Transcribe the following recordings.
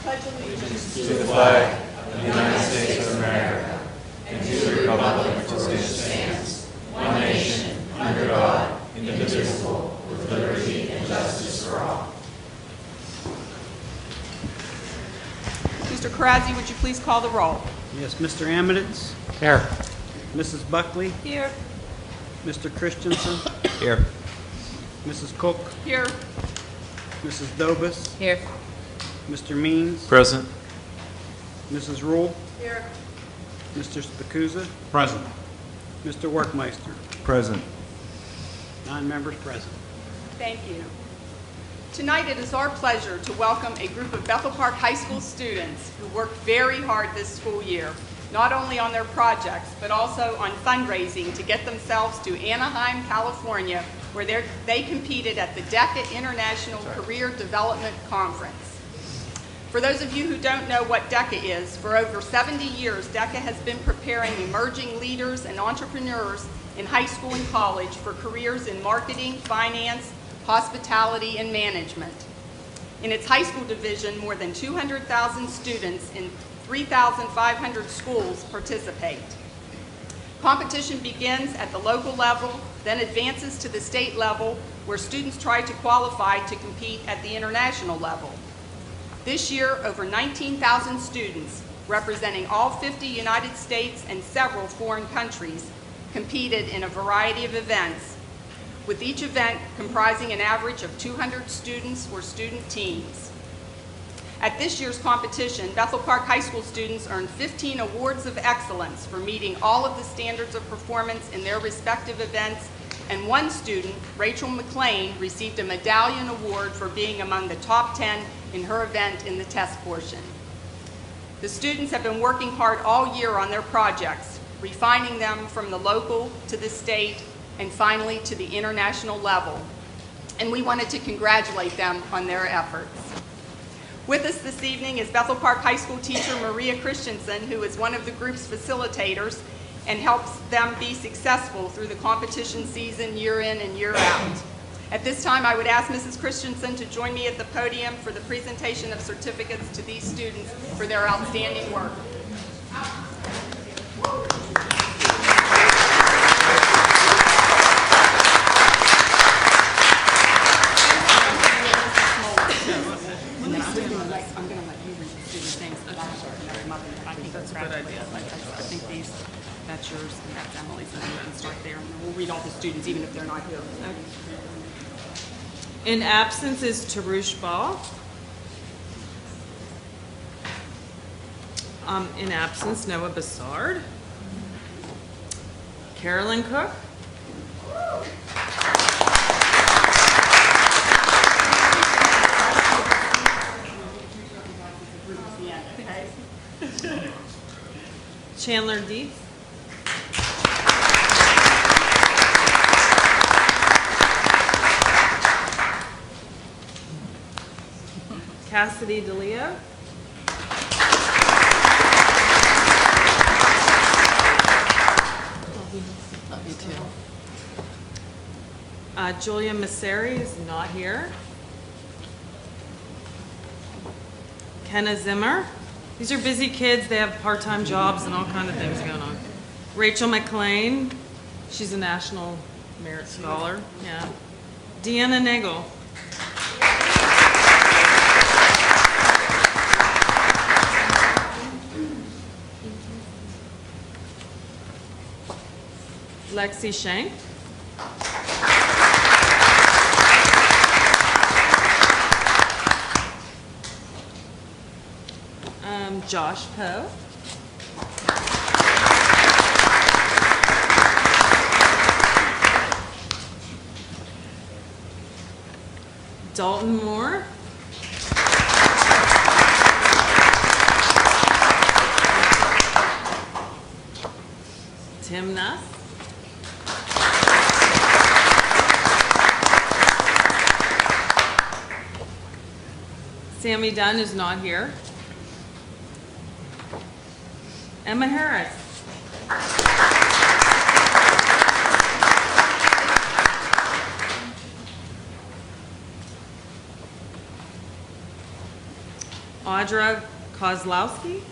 To the flag of the United States of America and to the republic for which it stands, one nation, under God, indivisible, with liberty and justice for all. Mr. Karazzi, would you please call the roll? Yes, Mr. Amiditz. Here. Mrs. Buckley. Here. Mr. Christensen. Here. Mrs. Cook. Here. Mrs. Dobus. Here. Mr. Means. Present. Mrs. Rule. Here. Mr. Spacuzza. Present. Mr. Workmeister. Present. 9 members present. Thank you. Tonight it is our pleasure to welcome a group of Bethel Park High School students who worked very hard this school year, not only on their projects, but also on fundraising to get themselves to Anaheim, California, where they competed at the DECA International Career Development Conference. For those of you who don't know what DECA is, for over 70 years, DECA has been preparing emerging leaders and entrepreneurs in high school and college for careers in marketing, finance, hospitality, and management. In its high school division, more than 200,000 students in 3,500 schools participate. Competition begins at the local level, then advances to the state level, where students try to qualify to compete at the international level. This year, over 19,000 students, representing all 50 United States and several foreign countries, competed in a variety of events, with each event comprising an average of 200 students or student teams. At this year's competition, Bethel Park High School students earned 15 awards of excellence for meeting all of the standards of performance in their respective events, and one student, Rachel McLean, received a medallion award for being among the top 10 in her event in the test portion. The students have been working hard all year on their projects, refining them from the local to the state and finally to the international level. And we wanted to congratulate them on their efforts. With us this evening is Bethel Park High School teacher Maria Christensen, who is one of the group's facilitators and helps them be successful through the competition season year in and year out. At this time, I would ask Mrs. Christensen to join me at the podium for the presentation of certificates to these students for their outstanding work. That's yours, and that's Emily's, and we can start there. And we'll read all the students, even if they're not here. Okay. In absence is Tarush Ball. In absence, Noah Bassard. Carolyn Cook. Chandler Dietz. Cassidy DeLeo. Love you too. Julia Masseri is not here. Kenna Zimmer. These are busy kids. They have part-time jobs and all kinds of things going on. Rachel McLean. She's a National Merit Scholar. Yeah. Deanna Nagel. Lexi Shank. Josh Poe. Dalton Moore. Tim Nuss. Sammy Dunn is not here. Emma Harris. Audra Kozlowski.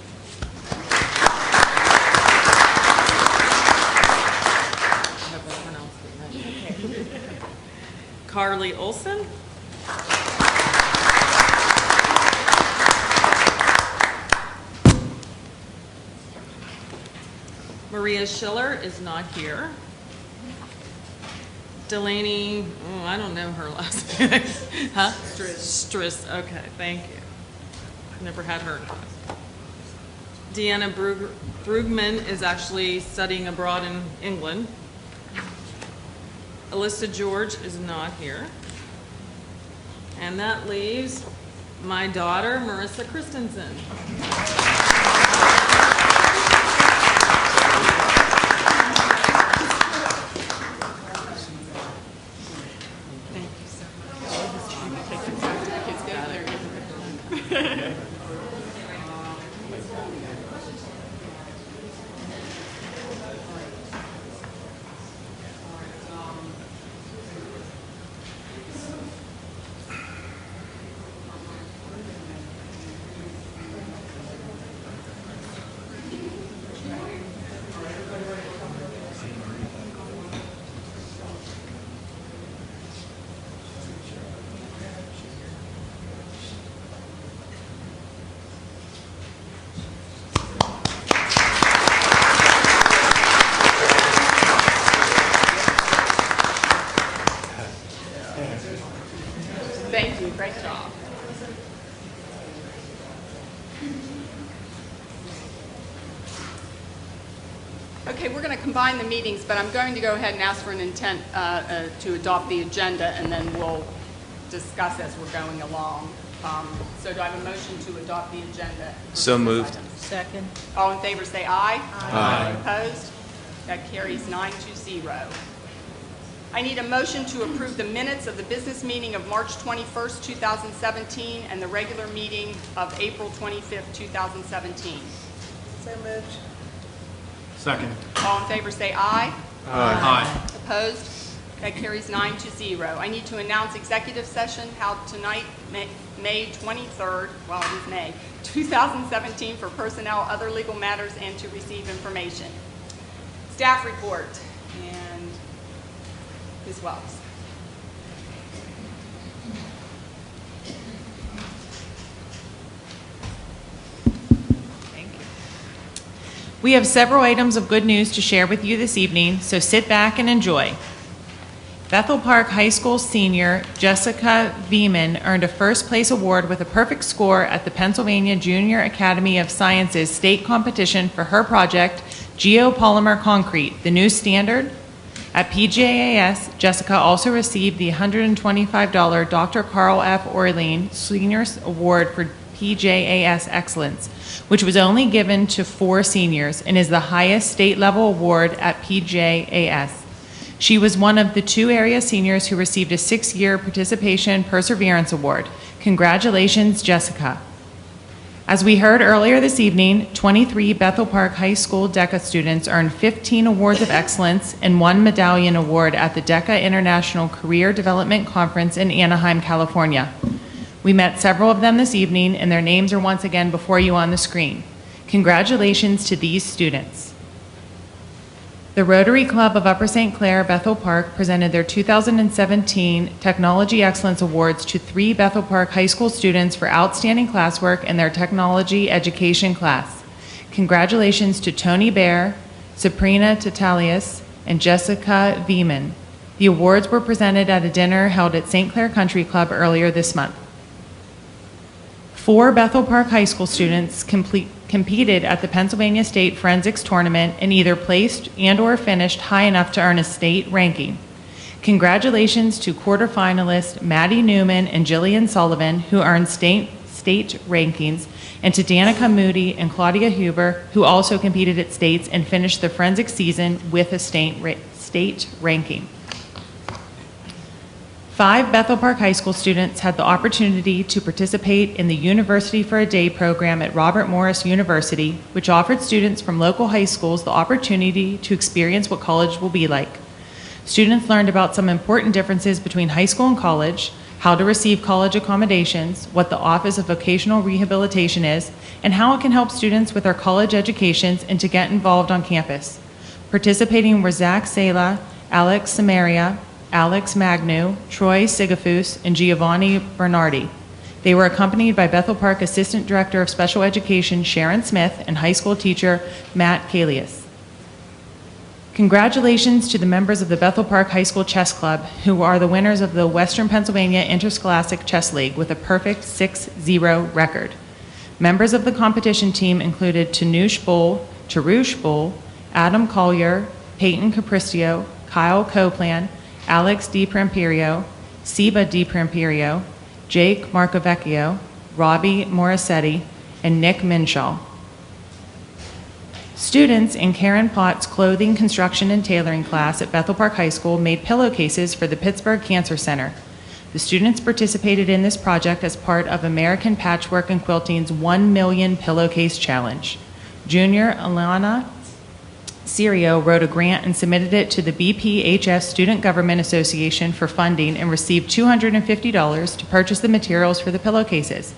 I hope I pronounced it right. Carly Olson. Maria Schiller is not here. Delaney, I don't know her last name. Huh? Striss, okay, thank you. Never had her in class. Deanna Brugman is actually studying abroad in England. Alyssa George is not here. And that leaves my daughter, Marissa Christensen. Thank you, great job. Okay, we're going to combine the meetings, but I'm going to go ahead and ask for an intent to adopt the agenda, and then we'll discuss as we're going along. So do I have a motion to adopt the agenda? So moved. Second. All in favor say aye. Aye. Opposed? That carries 9-0. I need a motion to approve the minutes of the business meeting of March 21st, 2017, and the regular meeting of April 25th, 2017. So moved. Second. All in favor say aye. Aye. Opposed? That carries 9-0. I need to announce executive session held tonight, May 23rd, well, it is May, 2017, for personnel, other legal matters, and to receive information. Staff report, and Ms. Wells. We have several items of good news to share with you this evening, so sit back and enjoy. Bethel Park High School senior Jessica Veman earned a first-place award with a perfect score at the Pennsylvania Junior Academy of Sciences state competition for her project, Geopolymer Concrete, the new standard. At PJAS, Jessica also received the $125 Dr. Carl F. Orlean Seniors Award for PJAS Excellence, which was only given to 4 seniors and is the highest state-level award at PJAS. She was one of the 2 area seniors who received a 6-year Participation Perseverance Award. Congratulations, Jessica. As we heard earlier this evening, 23 Bethel Park High School DECA students earned 15 awards of excellence and 1 medallion award at the DECA International Career Development Conference in Anaheim, California. We met several of them this evening, and their names are once again before you on the screen. Congratulations to these students. The Rotary Club of Upper St. Clair Bethel Park presented their 2017 Technology Excellence Awards to 3 Bethel Park High School students for outstanding classwork in their technology education class. Congratulations to Tony Bear, Sabrina Tatalius, and Jessica Veman. The awards were presented at a dinner held at St. Clair Country Club earlier this month. 4 Bethel Park High School students competed at the Pennsylvania State Forensics Tournament and either placed and/or finished high enough to earn a state ranking. Congratulations to quarterfinalists Maddie Newman and Jillian Sullivan, who earned state rankings, and to Danica Moody and Claudia Huber, who also competed at states and finished the forensic season with a state ranking. 5 Bethel Park High School students had the opportunity to participate in the University for a Day program at Robert Morris University, which offered students from local high schools the opportunity to experience what college will be like. Students learned about some important differences between high school and college, how to receive college accommodations, what the Office of Vocational Rehabilitation is, and how it can help students with their college educations and to get involved on campus. Participating were Zach Sala, Alex Samaria, Alex Magnu, Troy Sigafus, and Giovanni Bernardi. They were accompanied by Bethel Park Assistant Director of Special Education Sharon Smith and high school teacher Matt Calius. Congratulations to the members of the Bethel Park High School Chess Club, who are the winners of the Western Pennsylvania Interscholastic Chess League with a perfect 6-0 record. Members of the competition team included Tanush Bull, Adam Collier, Peyton Capristio, Kyle Coplan, Alex DiPramperio, Siba DiPramperio, Jake Marcovecchio, Robbie Morissetti, and Nick Minshaw. Students in Karen Potts' clothing, construction, and tailoring class at Bethel Park High School made pillowcases for the Pittsburgh Cancer Center. The students participated in this project as part of American Patchwork and Quilting's 1 Million Pillowcase Challenge. Junior Alana Serio wrote a grant and submitted it to the BPHS Student Government Association for funding and received $250 to purchase the materials for the pillowcases.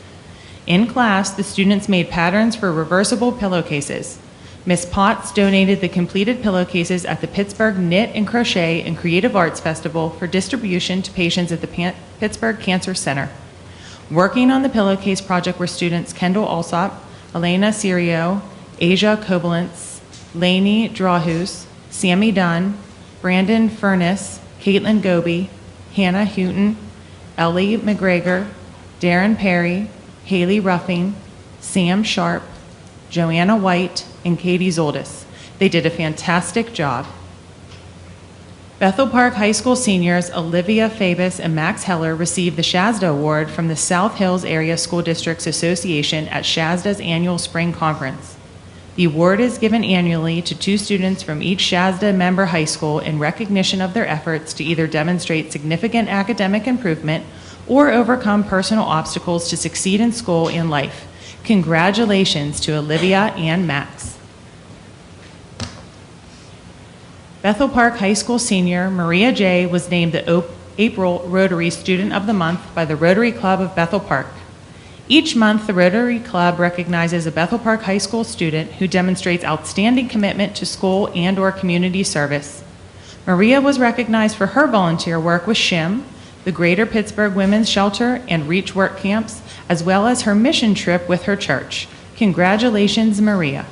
In class, the students made patterns for reversible pillowcases. Ms. Potts donated the completed pillowcases at the Pittsburgh Knit and Crochet and Creative Arts Festival for distribution to patients at the Pittsburgh Cancer Center. Working on the pillowcase project were students Kendall Alsop, Elena Serio, Asia Kovalents, Lainey Drawhus, Sammy Dunn, Brandon Furness, Caitlin Goby, Hannah Houghton, Ellie McGregor, Darren Perry, Haley Ruffing, Sam Sharp, Joanna White, and Katie Zoldis. They did a fantastic job. Bethel Park High School seniors Olivia Fabus and Max Heller received the Shasta Award from the South Hills Area School Districts Association at Shasta's annual spring conference. The award is given annually to 2 students from each Shasta member high school in recognition of their efforts to either demonstrate significant academic improvement or overcome personal obstacles to succeed in school and life. Congratulations to Olivia and Max. Bethel Park High School senior Maria J. was named the April Rotary Student of the Month by the Rotary Club of Bethel Park. Each month, the Rotary Club recognizes a Bethel Park High School student who demonstrates outstanding commitment to school and/or community service. Maria was recognized for her volunteer work with SHIM, the Greater Pittsburgh Women's Shelter, and Reach Work Camps, as well as her mission trip with her church. Congratulations, Maria.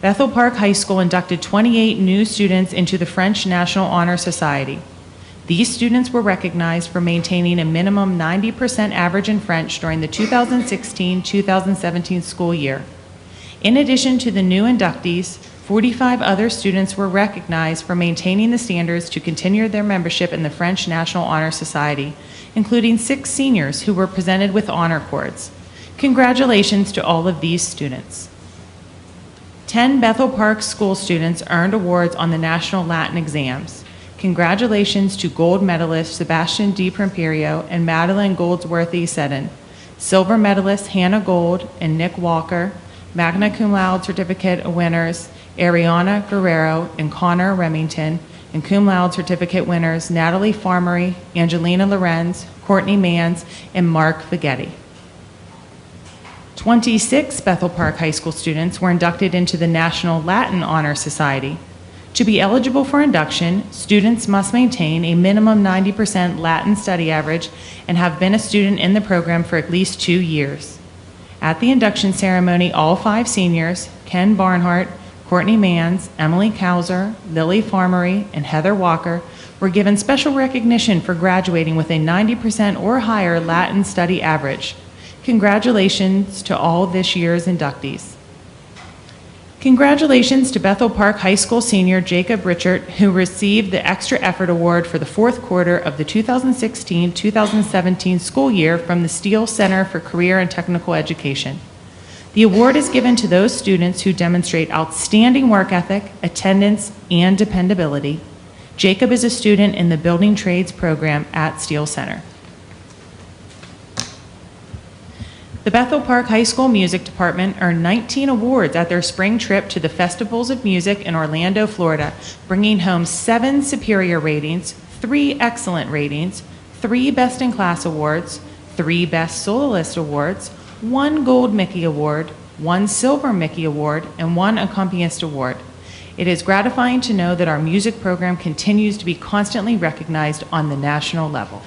Bethel Park High School inducted 28 new students into the French National Honor Society. These students were recognized for maintaining a minimum 90% average in French during the 2016-2017 school year. In addition to the new inductees, 45 other students were recognized for maintaining the standards to continue their membership in the French National Honor Society, including 6 seniors who were presented with honor cords. Congratulations to all of these students. 10 Bethel Park school students earned awards on the National Latin exams. Congratulations to gold medalist Sebastian DiPramperio and Madeline Goldsworthy Seddon, silver medalists Hannah Gold and Nick Walker, magna cum laude certificate winners Ariana Guerrero and Connor Remington, and cum laude certificate winners Natalie Farmery, Angelina Lorenz, Courtney Manns, and Mark Vighetti. 26 Bethel Park High School students were inducted into the National Latin Honor Society. To be eligible for induction, students must maintain a minimum 90% Latin study average and have been a student in the program for at least 2 years. At the induction ceremony, all 5 seniors, Ken Barnhart, Courtney Manns, Emily Kauser, Lily Farmery, and Heather Walker, were given special recognition for graduating with a 90% or higher Latin study average. Congratulations to all this year's inductees. Congratulations to Bethel Park High School senior Jacob Richard, who received the Extra Effort Award for the 4th quarter of the 2016-2017 school year from the Steele Center for Career and Technical Education. The award is given to those students who demonstrate outstanding work ethic, attendance, and dependability. Jacob is a student in the Building Trades program at Steele Center. The Bethel Park High School Music Department earned 19 awards at their spring trip to the Festivals of Music in Orlando, Florida, bringing home 7 superior ratings, 3 excellent ratings, 3 Best in Class awards, 3 Best Soloist awards, 1 Gold Mickey Award, 1 Silver Mickey Award, and 1 Accompanist Award. It is gratifying to know that our music program continues to be constantly recognized on the national level.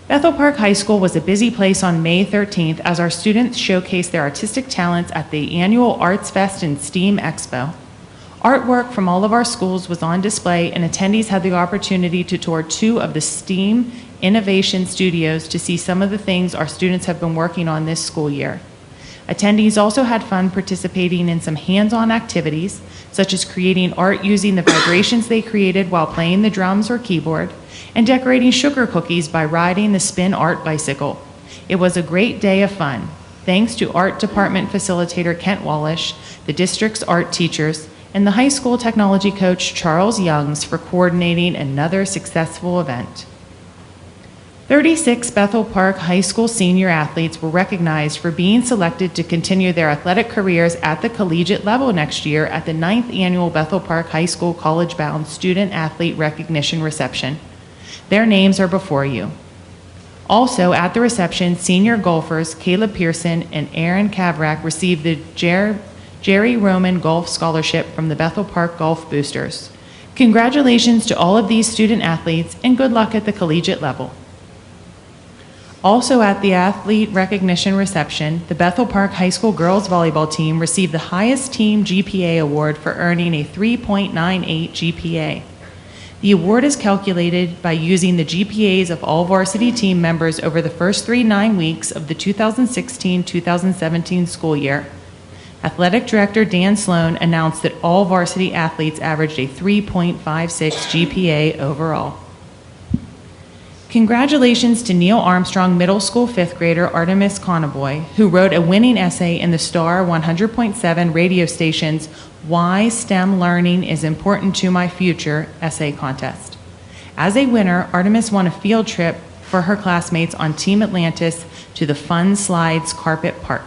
Bethel Park High School was a busy place on May 13th as our students showcased their artistic talents at the annual Arts Fest and STEAM Expo. Artwork from all of our schools was on display, and attendees had the opportunity to tour 2 of the STEAM Innovation Studios to see some of the things our students have been working on this school year. Attendees also had fun participating in some hands-on activities, such as creating art using the vibrations they created while playing the drums or keyboard, and decorating sugar cookies by riding the Spin Art bicycle. It was a great day of fun. Thanks to Art Department Facilitator Kent Wallish, the district's art teachers, and the high school technology coach Charles Youngs for coordinating another successful event. 36 Bethel Park High School senior athletes were recognized for being selected to continue their athletic careers at the collegiate level next year at the 9th Annual Bethel Park High School College Bound Student Athlete Recognition Reception. Their names are before you. Also at the reception, senior golfers Caleb Pearson and Aaron Kavrak received the Jerry Roman Golf Scholarship from the Bethel Park Golf Boosters. Congratulations to all of these student athletes and good luck at the collegiate level. Also at the athlete recognition reception, the Bethel Park High School girls volleyball team received the highest team GPA award for earning a 3.98 GPA. The award is calculated by using the GPAs of all varsity team members over the first 9 weeks of the 2016-2017 school year. Athletic Director Dan Sloan announced that all varsity athletes averaged a 3.56 GPA overall. Congratulations to Neil Armstrong Middle School 5th grader Artemis Conaboy, who wrote a winning essay in the Star 100.7 radio station's Why STEM Learning is Important to My Future essay contest. As a winner, Artemis won a field trip for her classmates on Team Atlantis to the Fun Slides Carpet Park.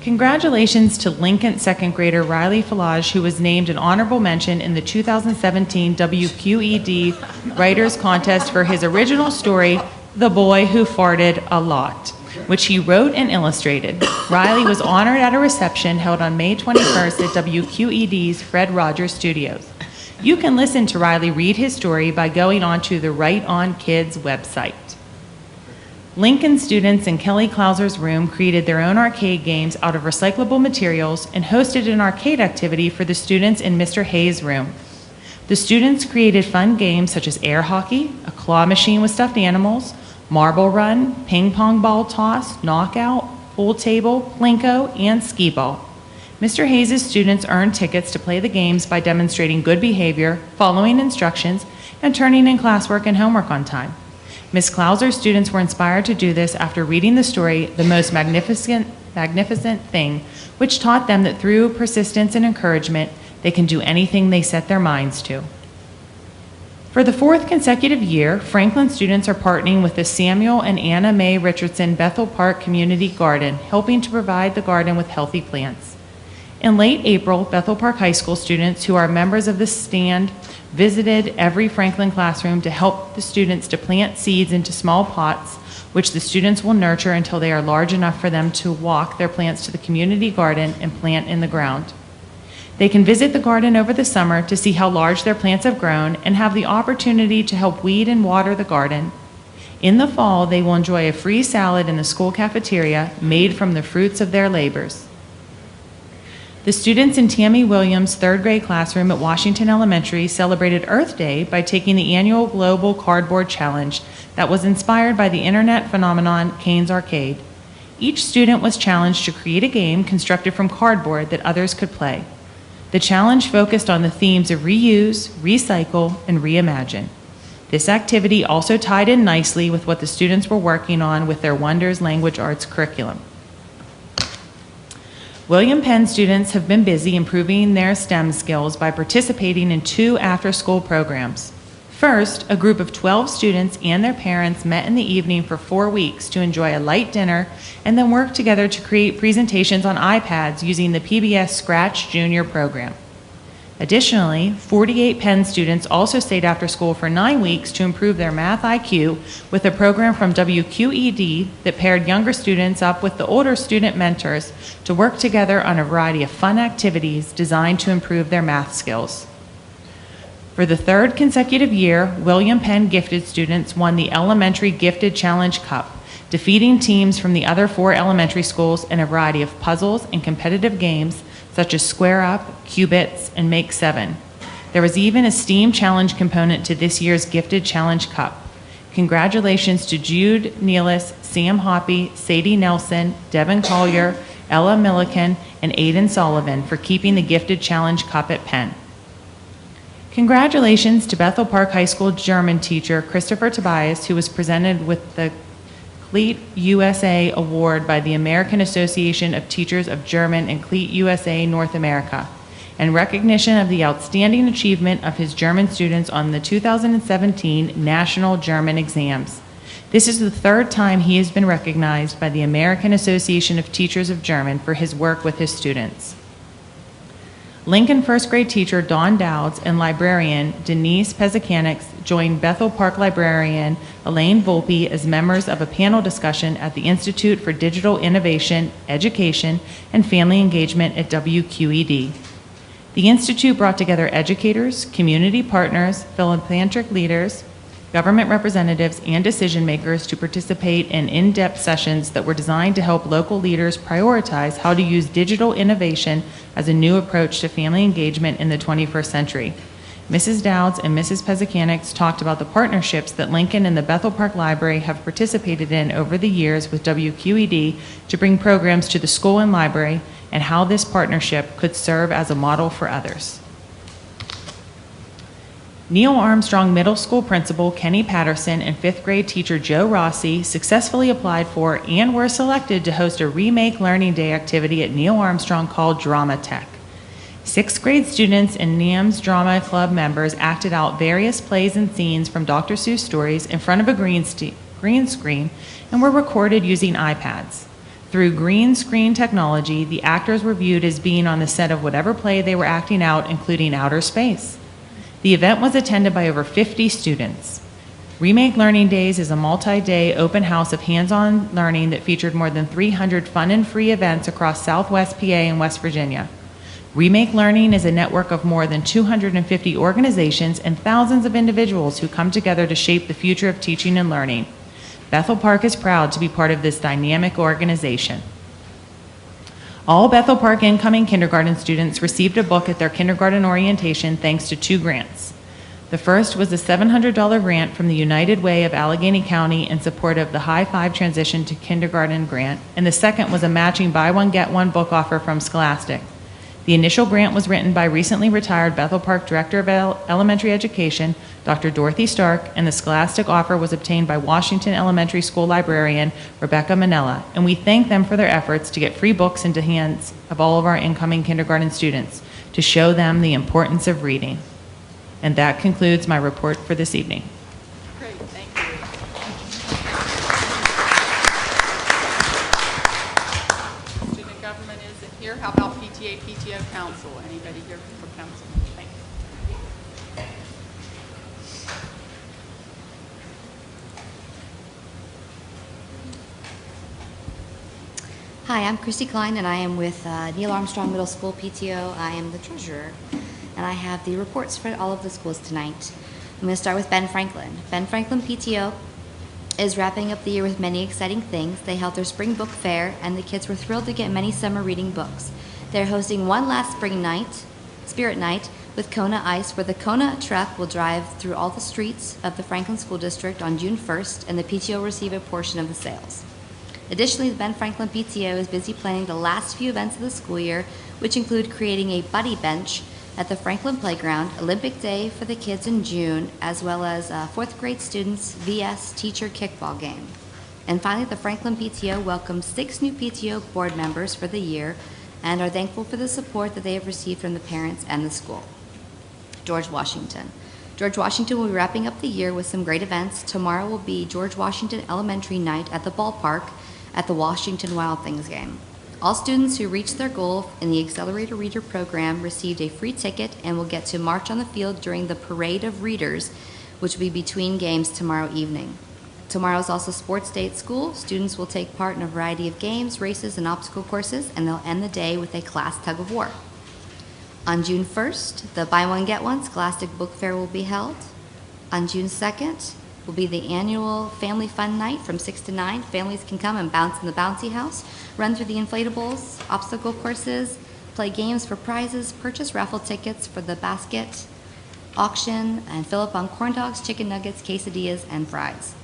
Congratulations to Lincoln 2nd grader Riley Falage, who was named an honorable mention in the 2017 WQED Writers Contest for his original story, The Boy Who Farted a Lot, which he wrote and illustrated. Riley was honored at a reception held on May 21st at WQED's Fred Rogers Studios. You can listen to Riley read his story by going onto the Write On Kids website. Lincoln students in Kelly Clauser's room created their own arcade games out of recyclable materials and hosted an arcade activity for the students in Mr. Hayes' room. The students created fun games such as air hockey, a claw machine with stuffed animals, marble run, ping pong ball toss, knockout, pool table, plinko, and skee ball. Mr. Hayes' students earned tickets to play the games by demonstrating good behavior, following instructions, and turning in classwork and homework on time. Ms. Clauser's students were inspired to do this after reading the story, The Most Magnificent Thing, which taught them that through persistence and encouragement, they can do anything they set their minds to. For the 4th consecutive year, Franklin students are partnering with the Samuel and Anna Mae Richardson Bethel Park Community Garden, helping to provide the garden with healthy plants. In late April, Bethel Park High School students who are members of the Stand visited every Franklin classroom to help the students to plant seeds into small pots, which the students will nurture until they are large enough for them to walk their plants to the community garden and plant in the ground. They can visit the garden over the summer to see how large their plants have grown and have the opportunity to help weed and water the garden. In the fall, they will enjoy a free salad in the school cafeteria made from the fruits of their labors. The students in Tammy Williams' 3rd grade classroom at Washington Elementary celebrated Earth Day by taking the annual Global Cardboard Challenge that was inspired by the internet phenomenon Kane's Arcade. Each student was challenged to create a game constructed from cardboard that others could play. The challenge focused on the themes of reuse, recycle, and reimagine. This activity also tied in nicely with what the students were working on with their Wonders Language Arts curriculum. William Penn students have been busy improving their STEM skills by participating in 2 after-school programs. First, a group of 12 students and their parents met in the evening for 4 weeks to enjoy a light dinner and then work together to create presentations on iPads using the PBS Scratch Junior program. Additionally, 48 Penn students also stayed after school for 9 weeks to improve their math IQ with a program from WQED that paired younger students up with the older student mentors to work together on a variety of fun activities designed to improve their math skills. For the third consecutive year, William Penn gifted students won the Elementary Gifted Challenge Cup, defeating teams from the other 4 elementary schools in a variety of puzzles and competitive games such as Square Up, Cubits, and Make 7. There was even a STEAM challenge component to this year's Gifted Challenge Cup. Congratulations to Jude Nealis, Sam Hoppy, Sadie Nelson, Devin Collier, Ella Milliken, and Aiden Sullivan for keeping the Gifted Challenge Cup at Penn. Congratulations to Bethel Park High School German teacher Christopher Tobias, who was presented with the CLEAT USA Award by the American Association of Teachers of German and CLEAT USA North America, in recognition of the outstanding achievement of his German students on the 2017 National German Exams. This is the 3rd time he has been recognized by the American Association of Teachers of German for his work with his students. Lincoln first grade teacher Dawn Dowds and librarian Denise Pezakanix joined Bethel Park librarian Elaine Volpe as members of a panel discussion at the Institute for Digital Innovation, Education, and Family Engagement at WQED. The Institute brought together educators, community partners, philanthropic leaders, government representatives, and decision makers to participate in in-depth sessions that were designed to help local leaders prioritize how to use digital innovation as a new approach to family engagement in the 21st century. Mrs. Dowds and Mrs. Pezakanix talked about the partnerships that Lincoln and the Bethel Park Library have participated in over the years with WQED to bring programs to the school and library, and how this partnership could serve as a model for others. Neil Armstrong Middle School Principal Kenny Patterson and 5th grade teacher Joe Rossi successfully applied for and were selected to host a Remake Learning Day activity at Neil Armstrong called Drama Tech. 6th grade students and NAMS Drama Club members acted out various plays and scenes from Dr. Seuss stories in front of a green screen and were recorded using iPads. Through green screen technology, the actors were viewed as being on the set of whatever play they were acting out, including outer space. The event was attended by over 50 students. Remake Learning Days is a multi-day open house of hands-on learning that featured more than 300 fun and free events across Southwest PA and West Virginia. Remake Learning is a network of more than 250 organizations and thousands of individuals who come together to shape the future of teaching and learning. Bethel Park is proud to be part of this dynamic organization. All Bethel Park incoming kindergarten students received a book at their kindergarten orientation thanks to 2 grants. The first was a $700 grant from the United Way of Allegheny County in support of the High Five Transition to Kindergarten grant, and the second was a matching buy one get one book offer from Scholastic. The initial grant was written by recently retired Bethel Park Director of Elementary Education, Dr. Dorothy Stark, and the Scholastic offer was obtained by Washington Elementary School librarian Rebecca Manella, and we thank them for their efforts to get free books into hands of all of our incoming kindergarten students to show them the importance of reading. And that concludes my report for this evening. Great, thank you. Student government isn't here. How about PTA, PTO council? Anybody here for council? Thank you. Hi, I'm Christy Klein, and I am with Neil Armstrong Middle School PTO. I am the treasurer, and I have the reports for all of the schools tonight. I'm going to start with Ben Franklin. Ben Franklin PTO is wrapping up the year with many exciting things. They held their spring book fair, and the kids were thrilled to get many summer reading books. They're hosting one last spring night, Spirit Night, with Kona Ice, where the Kona truck will drive through all the streets of the Franklin School District on June 1st, and the PTO will receive a portion of the sales. Additionally, the Ben Franklin PTO is busy planning the last few events of the school year, which include creating a buddy bench at the Franklin Playground, Olympic Day for the kids in June, as well as 4th grade students' VS teacher kickball game. And finally, the Franklin PTO welcomes 6 new PTO board members for the year and are thankful for the support that they have received from the parents and the school. George Washington. George Washington will be wrapping up the year with some great events. Tomorrow will be George Washington Elementary Night at the ballpark at the Washington Wild Things game. All students who reached their goal in the Accelerator Reader program received a free ticket and will get to march on the field during the Parade of Readers, which will be between games tomorrow evening. Tomorrow is also sports day at school. Students will take part in a variety of games, races, and obstacle courses, and they'll end the day with a class tug of war. On June 1st, the Buy One, Get One Scholastic Book Fair will be held. On June 2nd will be the annual Family Fun Night from 6 to 9. Families can come and bounce in the bouncy house, run through the inflatables, obstacle courses, play games for prizes, purchase raffle tickets for the basket auction, and fill up on corn dogs, chicken nuggets, quesadillas, and fries.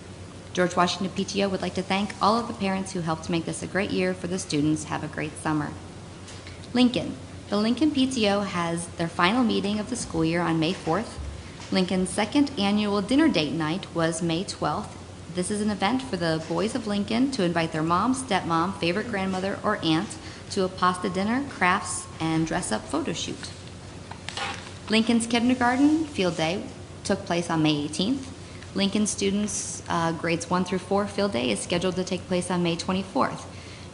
George Washington PTO would like to thank all of the parents who helped make this a great year for the students. Have a great summer. Lincoln. The Lincoln PTO has their final meeting of the school year on May 4th. Lincoln's second annual dinner date night was May 12th. This is an event for the boys of Lincoln to invite their mom, stepmom, favorite grandmother, or aunt to a pasta dinner, crafts, and dress-up photo shoot. Lincoln's kindergarten field day took place on May 18th. Lincoln students' grades 1 through 4 field day is scheduled to take place on May 24th.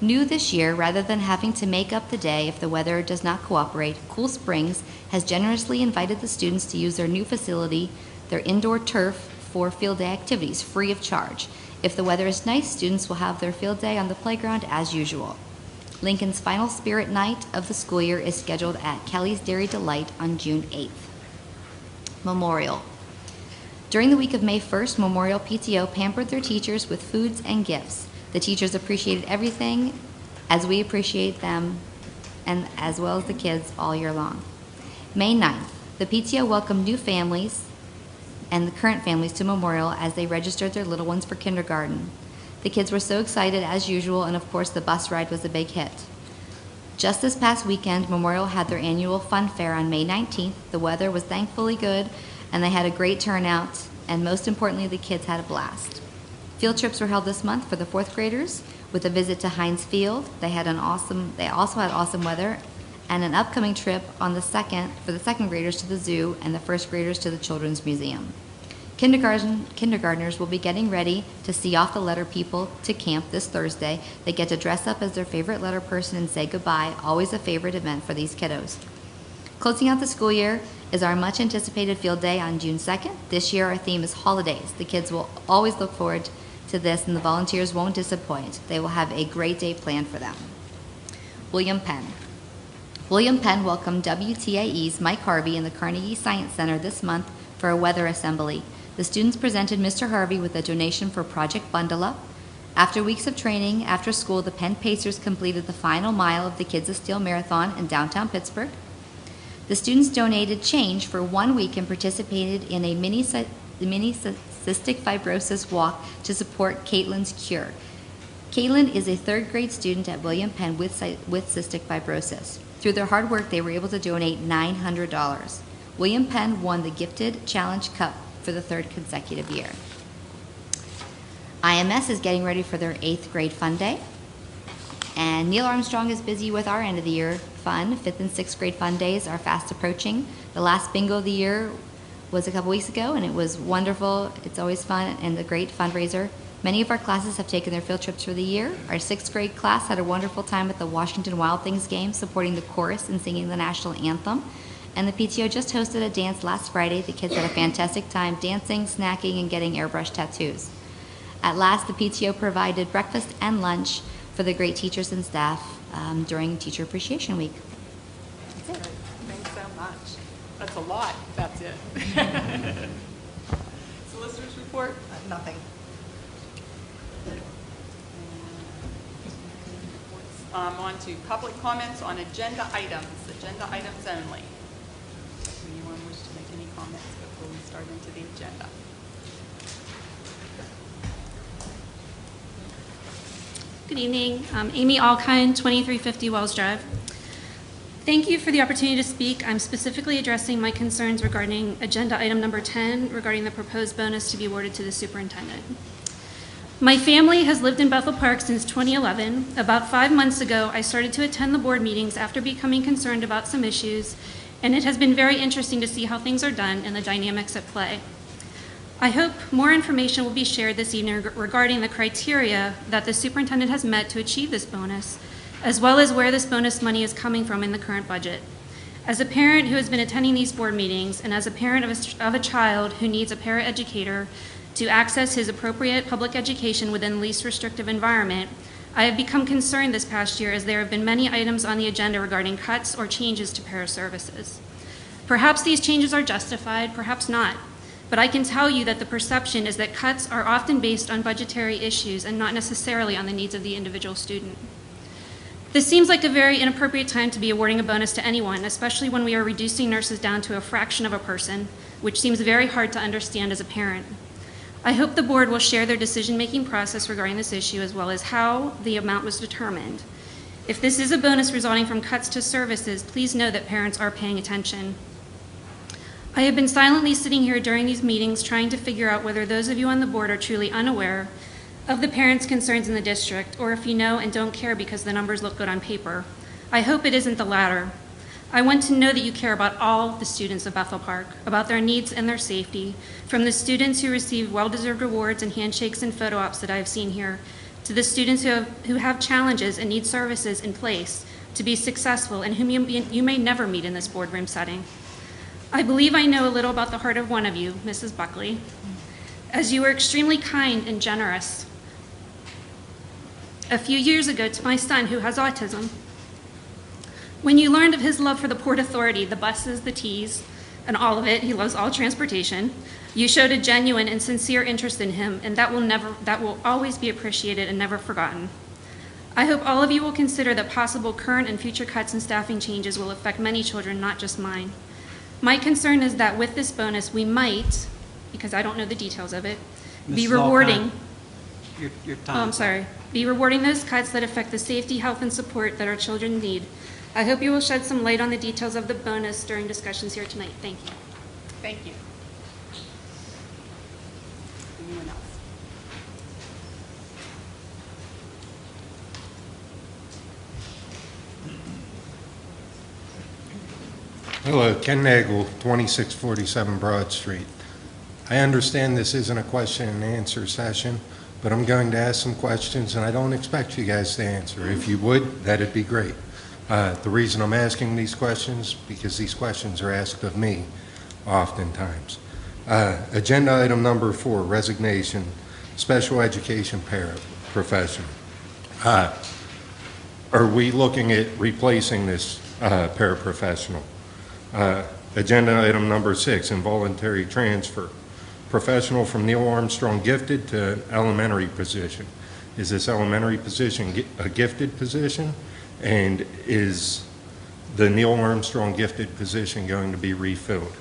New this year, rather than having to make up the day if the weather does not cooperate, Cool Springs has generously invited the students to use their new facility, their indoor turf, for field day activities, free of charge. If the weather is nice, students will have their field day on the playground as usual. Lincoln's final spirit night of the school year is scheduled at Kelly's Dairy Delight on June 8th. Memorial. During the week of May 1st, Memorial PTO pampered their teachers with foods and gifts. The teachers appreciated everything as we appreciate them, and as well as the kids all year long. May 9th, the PTO welcomed new families and the current families to Memorial as they registered their little ones for kindergarten. The kids were so excited as usual, and of course the bus ride was a big hit. Just this past weekend, Memorial had their annual fun fair on May 19th. The weather was thankfully good, and they had a great turnout, and most importantly, the kids had a blast. Field trips were held this month for the 4th graders with a visit to Heinz Field. They also had awesome weather, and an upcoming trip on the for the 2nd graders to the zoo and the 1st graders to the Children's Museum. Kindergartners will be getting ready to see off the letter people to camp this Thursday. They get to dress up as their favorite letter person and say goodbye, always a favorite event for these kiddos. Closing out the school year is our much anticipated field day on June 2nd. This year our theme is holidays. The kids will always look forward to this, and the volunteers won't disappoint. They will have a great day planned for them. William Penn. William Penn welcomed WTAE's Mike Harvey in the Carnegie Science Center this month for a weather assembly. The students presented Mr. Harvey with a donation for Project Bundle Up. After weeks of training, after school, the Penn Pacers completed the final mile of the Kids of Steel Marathon in downtown Pittsburgh. The students donated change for 1 week and participated in a mini cystic fibrosis walk to support Caitlin's cure. Caitlin is a 3rd grade student at William Penn with cystic fibrosis. Through their hard work, they were able to donate $900. William Penn won the Gifted Challenge Cup for the 3rd consecutive year. IMS is getting ready for their 8th grade fun day. And Neil Armstrong is busy with our end of the year fun. 5th and 6th grade fun days are fast approaching. The last bingo of the year was a couple weeks ago, and it was wonderful. It's always fun and a great fundraiser. Many of our classes have taken their field trips for the year. Our 6th grade class had a wonderful time at the Washington Wild Things game, supporting the chorus and singing the national anthem. And the PTO just hosted a dance last Friday. The kids had a fantastic time dancing, snacking, and getting airbrush tattoos. At last, the PTO provided breakfast and lunch for the great teachers and staff during Teacher Appreciation Week. That's it. Thanks so much. That's a lot. That's it. Solicitor's report? Nothing. On to public comments on agenda items only. Anyone wish to make any comments before we start into the agenda? Good evening. Amy Alkine, 2350 Wells Drive. Thank you for the opportunity to speak. I'm specifically addressing my concerns regarding agenda item number 10, regarding the proposed bonus to be awarded to the superintendent. My family has lived in Bethel Park since 2011. About 5 months ago, I started to attend the board meetings after becoming concerned about some issues, and it has been very interesting to see how things are done and the dynamics at play. I hope more information will be shared this evening regarding the criteria that the superintendent has met to achieve this bonus, as well as where this bonus money is coming from in the current budget. As a parent who has been attending these board meetings, and as a parent of a child who needs a paraeducator to access his appropriate public education within the least restrictive environment, I have become concerned this past year as there have been many items on the agenda regarding cuts or changes to para services. Perhaps these changes are justified, perhaps not, but I can tell you that the perception is that cuts are often based on budgetary issues and not necessarily on the needs of the individual student. This seems like a very inappropriate time to be awarding a bonus to anyone, especially when we are reducing nurses down to a fraction of a person, which seems very hard to understand as a parent. I hope the board will share their decision-making process regarding this issue, as well as how the amount was determined. If this is a bonus resulting from cuts to services, please know that parents are paying attention. I have been silently sitting here during these meetings trying to figure out whether those of you on the board are truly unaware of the parents' concerns in the district, or if you know and don't care because the numbers look good on paper. I hope it isn't the latter. I want to know that you care about all the students of Bethel Park, about their needs and their safety, from the students who receive well-deserved awards and handshakes and photo ops that I have seen here, to the students who have challenges and need services in place to be successful and whom you may never meet in this boardroom setting. I believe I know a little about the heart of one of you, Mrs. Buckley, as you were extremely kind and generous a few years ago to my son who has autism. When you learned of his love for the Port Authority, the buses, the teas, and all of it, he loves all transportation, you showed a genuine and sincere interest in him, and that will always be appreciated and never forgotten. I hope all of you will consider that possible current and future cuts and staffing changes will affect many children, not just mine. My concern is that with this bonus, we might, because I don't know the details of it, be rewarding. Your time. Be rewarding those cuts that affect the safety, health, and support that our children need. I hope you will shed some light on the details of the bonus during discussions here tonight. Thank you. Thank you. Anyone else? Hello, Ken Nagel, 2647 Broad Street. I understand this isn't a question and answer session, but I'm going to ask some questions, and I don't expect you guys to answer. If you would, that'd be great. The reason I'm asking these questions, because these questions are asked of me oftentimes. Agenda item number 4, resignation, special education paraprofessional. Are we looking at replacing this paraprofessional? Agenda item number 6, involuntary transfer. Professional from Neil Armstrong gifted to elementary position. Is this elementary position a gifted position? And is the Neil Armstrong gifted position going to be refilled?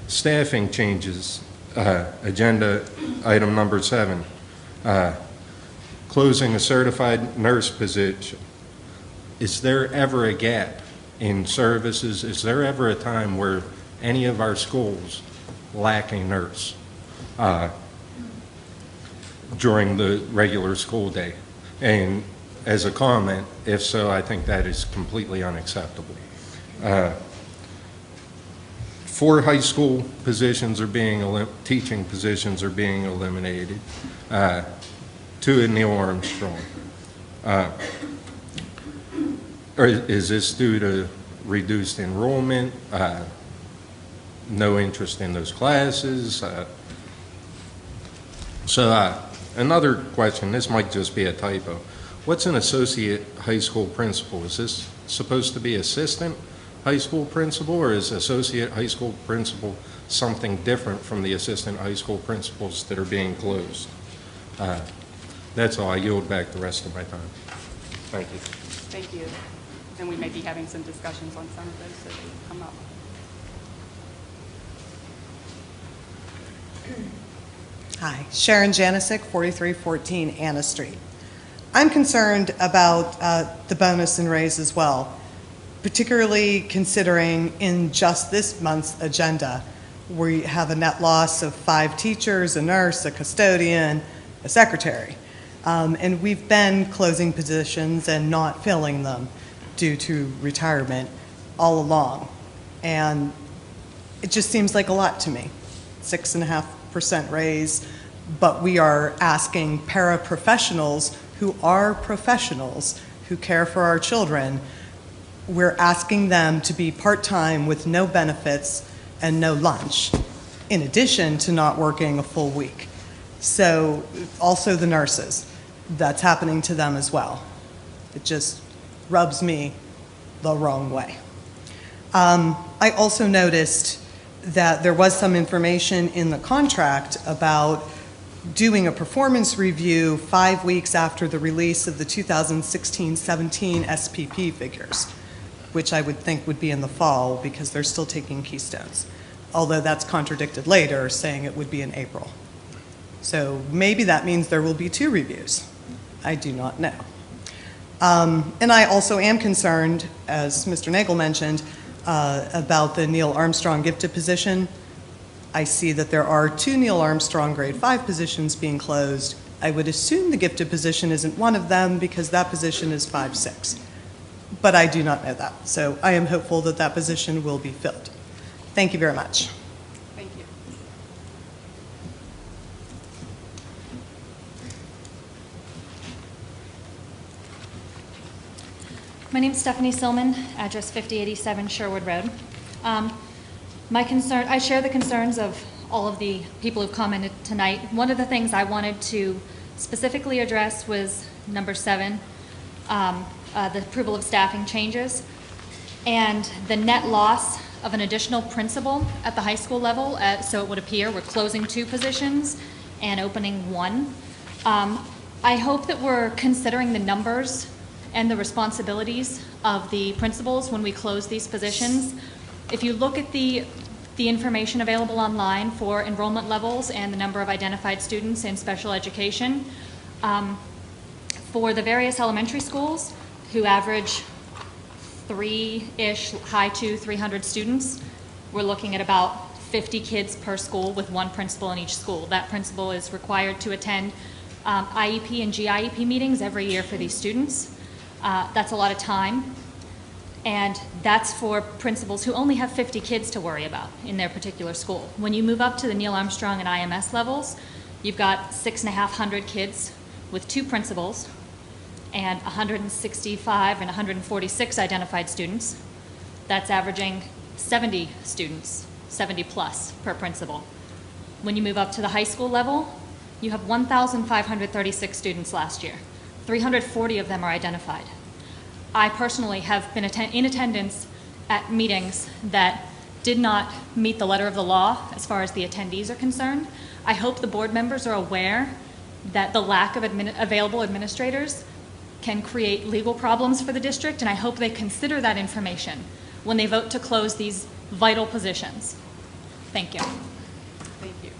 Staffing changes. Agenda item number 7. Closing a certified nurse position. Is there ever a gap in services? Is there ever a time where any of our schools lack a nurse during the regular school day? And as a comment, if so, I think that is completely unacceptable. 4 high school positions are being, teaching positions are being eliminated. 2 at Neil Armstrong. Or is this due to reduced enrollment? No interest in those classes? Another question, this might just be a typo. What's an associate high school principal? Is this supposed to be assistant high school principal, or is associate high school principal something different from the assistant high school principals that are being closed? That's all. I yield back the rest of my time. Thank you. Thank you. And we may be having some discussions on some of those as they come up. Hi, Sharon Janisic, 4314 Anna Street. I'm concerned about the bonus and raise as well, particularly considering in just this month's agenda, we have a net loss of 5 teachers, a nurse, a custodian, a secretary. And we've been closing positions and not filling them due to retirement all along. And it just seems like a lot to me. 6.5% raise, but we are asking paraprofessionals who are professionals who care for our children, we're asking them to be part-time with no benefits and no lunch, in addition to not working a full week. So also the nurses, that's happening to them as well. It just rubs me the wrong way. I also noticed that there was some information in the contract about doing a performance review 5 weeks after the release of the 2016-17 SPP figures, which I would think would be in the fall because they're still taking Keystones, although that's contradicted later, saying it would be in April. So maybe that means there will be 2 reviews. I do not know. And I also am concerned, as Mr. Nagel mentioned, about the Neil Armstrong gifted position. I see that there are 2 Neil Armstrong grade 5 positions being closed. I would assume the gifted position isn't one of them because that position is 5-6. But I do not know that. So I am hopeful that that position will be filled. Thank you very much. Thank you. My name's Stephanie Silman, address 5087 Sherwood Road. I share the concerns of all of the people who've commented tonight. One of the things I wanted to specifically address was number 7, the approval of staffing changes, and the net loss of an additional principal at the high school level. So it would appear we're closing 2 positions and opening 1. I hope that we're considering the numbers and the responsibilities of the principals when we close these positions. If you look at the information available online for enrollment levels and the number of identified students in special education, for the various elementary schools who average 3-ish, high to 300 students, we're looking at about 50 kids per school with 1 principal in each school. That principal is required to attend IEP and GIEP meetings every year for these students. That's a lot of time, and that's for principals who only have 50 kids to worry about in their particular school. When you move up to the Neil Armstrong and IMS levels, you've got 6,500 kids with 2 principals and 165 and 146 identified students. That's averaging 70 students, 70 plus per principal. When you move up to the high school level, you have 1,536 students last year. 340 of them are identified. I personally have been in attendance at meetings that did not meet the letter of the law as far as the attendees are concerned. I hope the board members are aware that the lack of available administrators can create legal problems for the district, and I hope they consider that information when they vote to close these vital positions. Thank you. Thank you.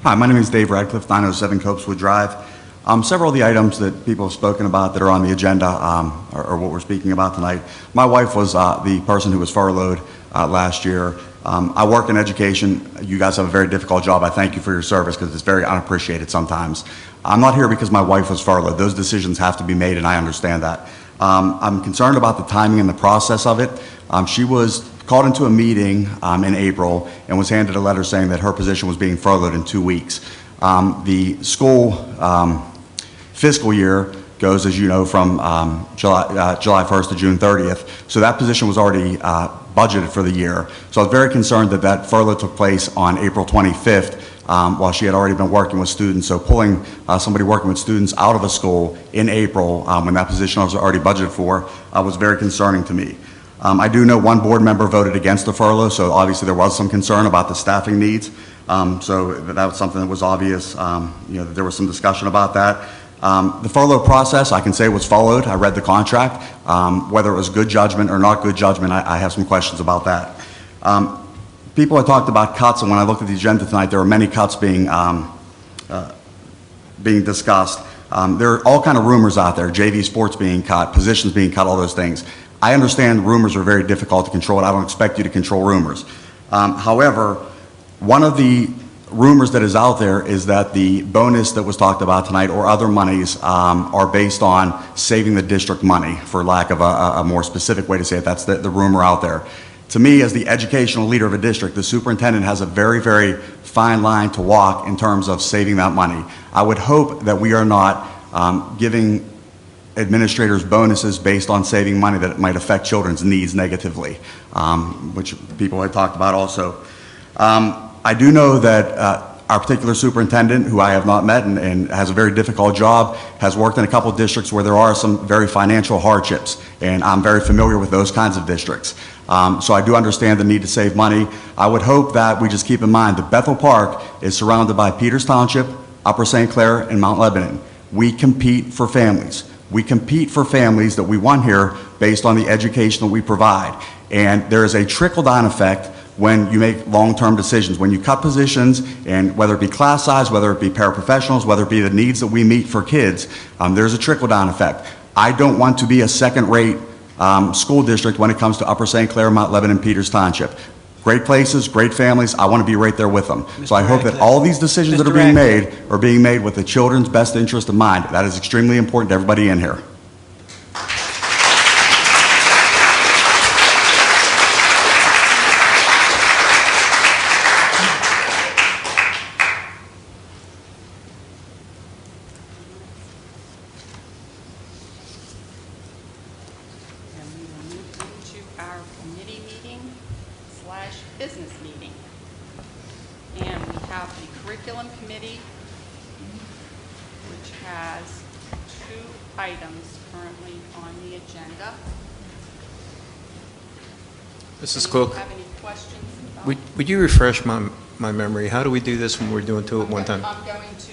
Hi, my name is Dave Radcliffe, 907 Copeswood Drive. Several of the items that people have spoken about that are on the agenda are what we're speaking about tonight. My wife was the person who was furloughed last year. I work in education. You guys have a very difficult job. I thank you for your service because it's very unappreciated sometimes. I'm not here because my wife was furloughed. Those decisions have to be made, and I understand that. I'm concerned about the timing and the process of it. She was called into a meeting in April and was handed a letter saying that her position was being furloughed in 2 weeks. The school fiscal year goes, as you know, from July 1st to June 30th. So that position was already budgeted for the year. So I was very concerned that that furlough took place on April 25th while she had already been working with students. So pulling somebody working with students out of a school in April when that position was already budgeted for was very concerning to me. I do know 1 board member voted against the furlough, so obviously there was some concern about the staffing needs. So that was something that was obvious, that there was some discussion about that. The furlough process, I can say, was followed. I read the contract. Whether it was good judgment or not good judgment, I have some questions about that. People have talked about cuts, and when I looked at the agenda tonight, there were many cuts being discussed. There are all kind of rumors out there, JV sports being cut, positions being cut, all those things. I understand rumors are very difficult to control, and I don't expect you to control rumors. However, one of the rumors that is out there is that the bonus that was talked about tonight or other monies are based on saving the district money, for lack of a more specific way to say it. That's the rumor out there. To me, as the educational leader of a district, the superintendent has a very, very fine line to walk in terms of saving that money. I would hope that we are not giving administrators bonuses based on saving money that might affect children's needs negatively, which people had talked about also. I do know that our particular superintendent, who I have not met and has a very difficult job, has worked in a couple of districts where there are some very financial hardships, and I'm very familiar with those kinds of districts. So I do understand the need to save money. I would hope that we just keep in mind that Bethel Park is surrounded by Peters Township, Upper St. Clair, and Mount Lebanon. We compete for families. We compete for families that we want here based on the education that we provide. And there is a trickle-down effect when you make long-term decisions. When you cut positions, and whether it be class size, whether it be paraprofessionals, whether it be the needs that we meet for kids, there's a trickle-down effect. I don't want to be a second-rate school district when it comes to Upper St. Clair, Mount Lebanon, Peters Township. Great places, great families, I want to be right there with them. So I hope that all these decisions that are being made with the children's best interest in mind. That is extremely important to everybody in here. Business meeting. And we have the curriculum committee, which has 2 items currently on the agenda. Mrs. Cook, Have any questions about? would you refresh my memory? How do we do this when we're doing 2 at one time? I'm going to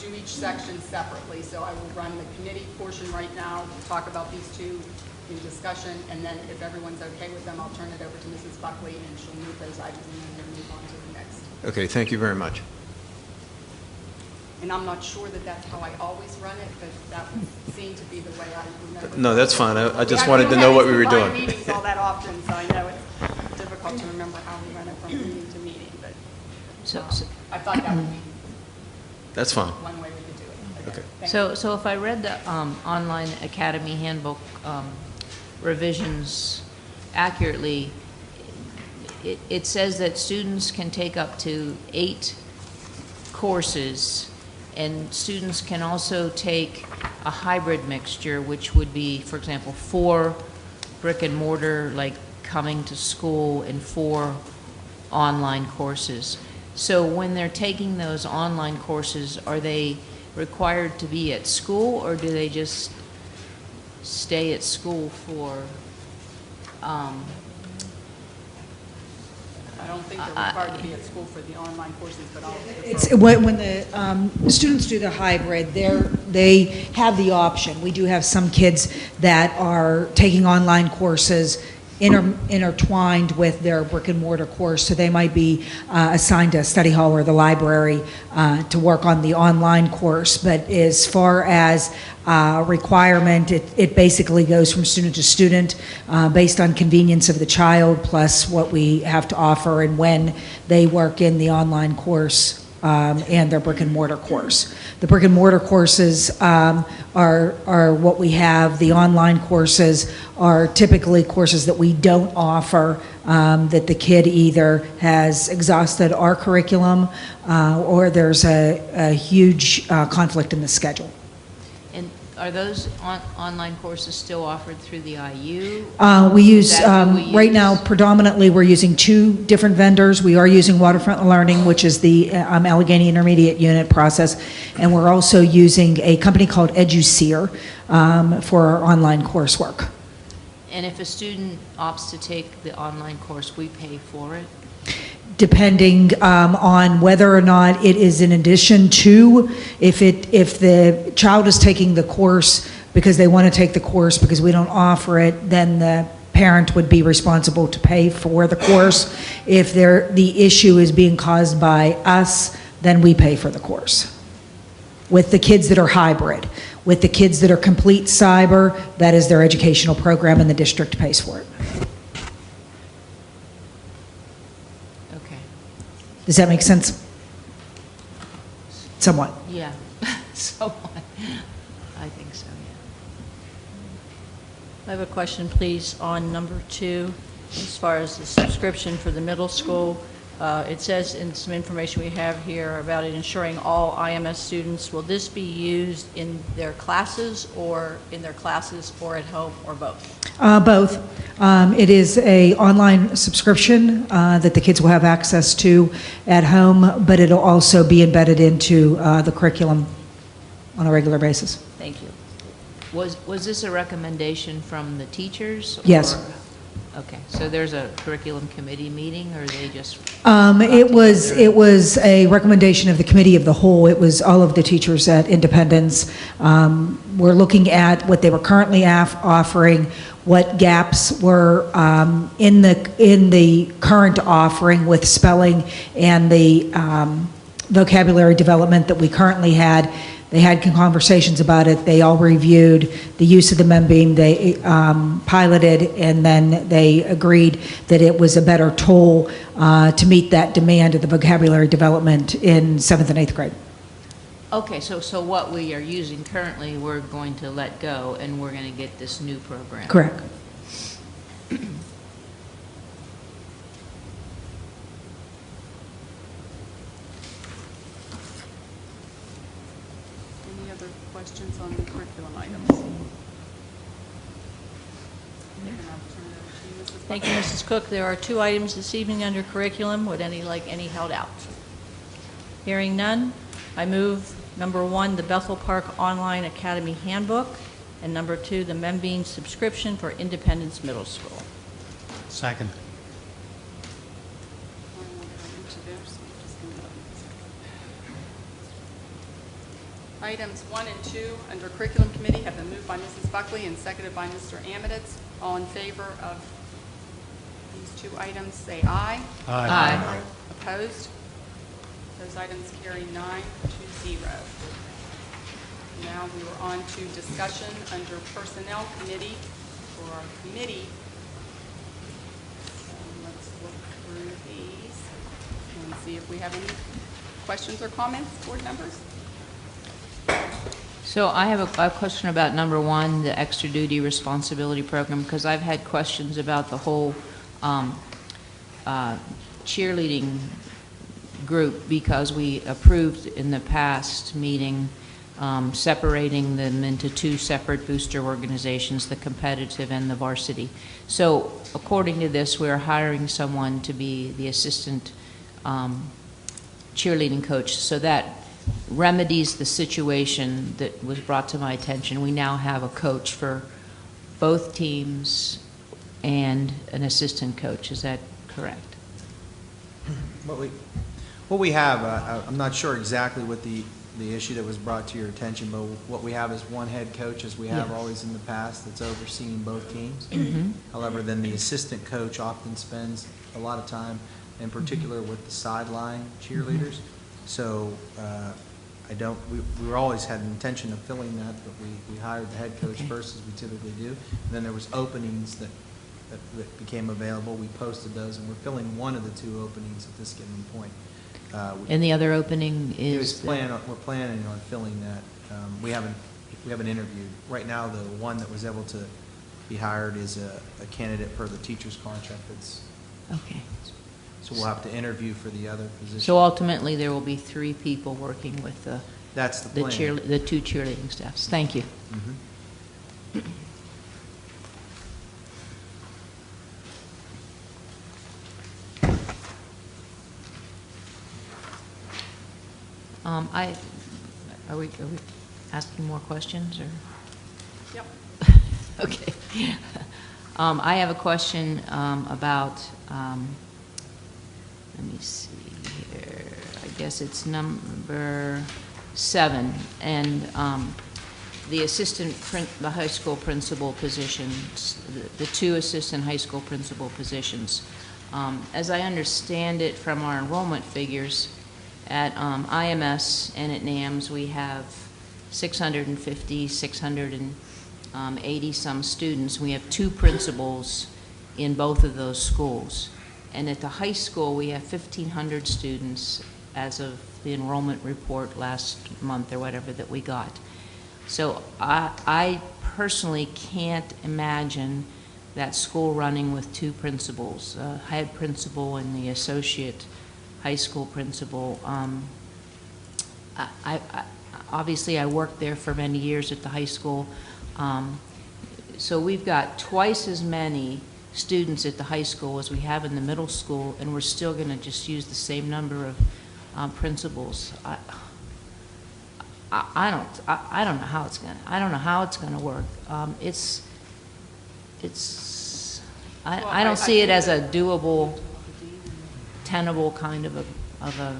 do each section separately, so I will run the committee portion right now, talk about these 2 in discussion, and then if everyone's okay with them, I'll turn it over to Mrs. Buckley, and she'll move those items, and then we'll move on to the next. Okay, thank you very much. And I'm not sure that that's how I always run it, but that would seem to be the way I remember. No, that's fine. I just wanted to know what we were doing. We don't have meetings all that often, so I know it's difficult to remember how we run it from meeting to meeting, but I thought that would be That's fine. one way we could do it. Okay. Thank you. So if I read the online academy handbook revisions accurately, it says that students can take up to 8 courses, and students can also take a hybrid mixture, which would be, for example, 4 brick and mortar, like coming to school, and 4 online courses. So when they're taking those online courses, are they required to be at school, or do they just stay at school for I don't think they're required to be at school for the online courses, but I'll It's defer. when the students do the hybrid, they have the option. We do have some kids that are taking online courses intertwined with their brick and mortar course, so they might be assigned to a study hall or the library to work on the online course. But as far as requirement, it basically goes from student to student based on convenience of the child, plus what we have to offer and when they work in the online course and their brick and mortar course. The brick and mortar courses are what we have. The online courses are typically courses that we don't offer, that the kid either has exhausted our curriculum or there's a huge conflict in the schedule. and are those online courses still offered through the IU? We use, Is that who we right use? now, predominantly, we're using 2 different vendors. We are using Waterfront Learning, which is the Allegheny Intermediate Unit process, and we're also using a company called EduSeer for our online coursework. And if a student opts to take the online course, we pay for it? Depending on whether or not it is in addition to, if the child is taking the course because they want to take the course because we don't offer it, then the parent would be responsible to pay for the course. If the issue is being caused by us, then we pay for the course. With the kids that are hybrid, with the kids that are complete cyber, that is their educational program and the district pays for it. Okay. Does that make sense? Somewhat. Yeah, somewhat. I think so, yeah. I have a question, please, on number 2, as far as the subscription for the middle school. It says in some information we have here about it ensuring all IMS students, will this be used in their classes or at home, or both? Both. It is a online subscription that the kids will have access to at home, but it'll also be embedded into the curriculum on a regular basis. Thank you. Was this a recommendation from the teachers? Yes. Or- Okay, so there's a curriculum committee meeting, or they just? It was a recommendation of the committee of the whole. It was all of the teachers at Independence. We're looking at what they were currently offering, what gaps were in the current offering with spelling and the vocabulary development that we currently had. They had conversations about it. They all reviewed the use of the MEMBEAM. They piloted, and then they agreed that it was a better tool to meet that demand of the vocabulary development in 7th and 8th grade. Okay, so what we are using currently, we're going to let go, and we're going to get this new program. Correct. Any other questions on the curriculum items? Thank you, Mrs. Cook. There are 2 items this evening under curriculum. Would any held out? Hearing none, I move number 1, the Bethel Park Online Academy Handbook, and number 2, the MEMBEAM subscription for Independence Middle School. Second. Items 1 and 2 under Curriculum Committee have been moved by Mrs. Buckley and seconded by Mr. Amiditz. All in favor of these 2 items, say aye. Aye. Aye. Opposed? Those items carry 9-0. Now we are on to discussion under Personnel Committee for our committee. So let's look through these and see if we have any questions or comments, board members. So I have a question about number 1, the extra duty responsibility program, because I've had questions about the whole cheerleading group, because we approved in the past meeting separating them into 2 separate booster organizations, the competitive and the varsity. So according to this, we're hiring someone to be the assistant cheerleading coach, so that remedies the situation that was brought to my attention. We now have a coach for both teams and an assistant coach. Is that correct? What we have, I'm not sure exactly what the issue that was brought to your attention, but what we have is one head coach, as we have always in the past, that's overseeing both teams. Mm-hmm. However, then the assistant coach often spends a lot of time, in particular with the sideline cheerleaders. So we were always had an intention of filling that, but we hired the head coach first, as we typically do. And then there was openings that became available. We posted those, and we're filling one of the 2 openings at this given point. And the other opening is? We're planning on filling that. We haven't interviewed. Right now, the one that was able to be hired is a candidate per the teacher's contract. Okay. So we'll have to interview for the other position. So ultimately, there will be 3 people working with That's the plan. the 2 cheerleading staffs. Thank you. Mm-hmm. Are we asking more questions, or? Yep. Okay. I have a question about, let me see here, I guess it's number 7, and the high school principal positions, the 2 assistant high school principal positions. As I understand it from our enrollment figures, at IMS and at NAMS, we have 680 some students. We have 2 principals in both of those schools. And at the high school, we have 1,500 students as of the enrollment report last month or whatever that we got. So I personally can't imagine that school running with two principals, a head principal and the associate high school principal. Obviously, I worked there for many years at the high school. So we've got twice as many students at the high school as we have in the middle school, and we're still going to just use the same number of principals. I don't know how it's going to work. I don't see it as a doable, tenable kind of a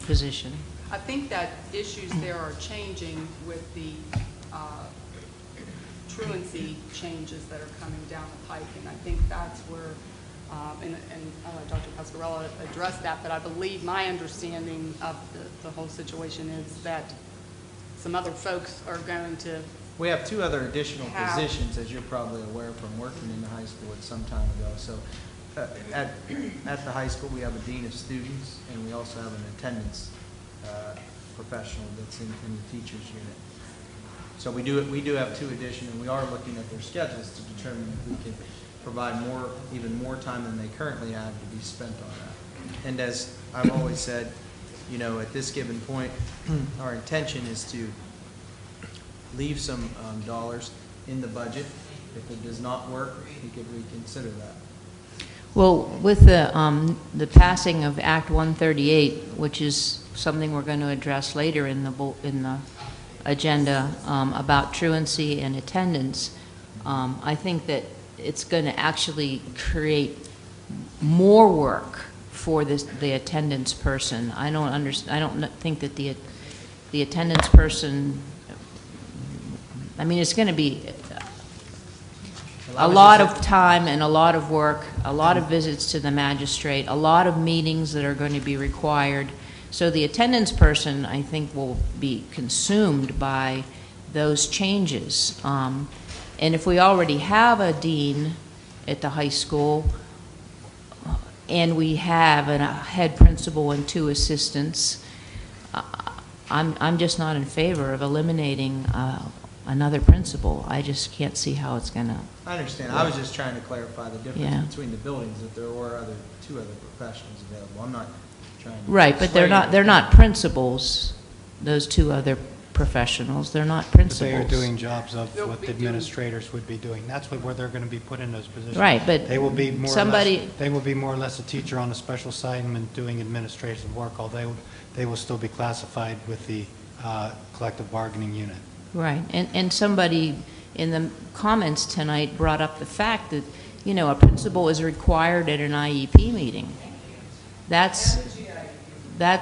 position. I think that issues there are changing with the truancy changes that are coming down the pike, and I think that's where, and Dr. Pasquarella addressed that, but I believe my understanding of the whole situation is that some other folks are going to We have two other additional have- positions, as you're probably aware from working in the high school at some time ago. So at the high school, we have a dean of students, and we also have an attendance professional that's in the teachers unit. So we do have two additional, and we are looking at their schedules to determine if we can provide even more time than they currently have to be spent on that. And as I've always said, you know, at this given point, our intention is to leave some dollars in the budget. If it does not work, we could reconsider that. Well, with the passing of Act 138, which is something we're going to address later in the agenda about truancy and attendance, I think that it's going to actually create more work for the attendance person. I don't think that the attendance person. I mean, it's going to be a lot of time and a lot of work, a lot of visits to the magistrate, a lot of meetings that are going to be required. So the attendance person, I think, will be consumed by those changes. And if we already have a dean at the high school, and we have a head principal and two assistants, I'm just not in favor of eliminating another principal. I just can't see how it's going to. I understand. I was just trying to clarify the difference between the buildings, that there were two other professionals available. I'm not trying to. Right, but they're not principals, those two other professionals. They're not principals. They are doing jobs of what the administrators would be doing. That's where they're going to be put in those positions. Right, but they will be more somebody. They will be more or less a teacher on a special assignment doing administrative work, although they will still be classified with the collective bargaining unit. Right, and somebody in the comments tonight brought up the fact that, you know, a principal is required at an IEP meeting. That's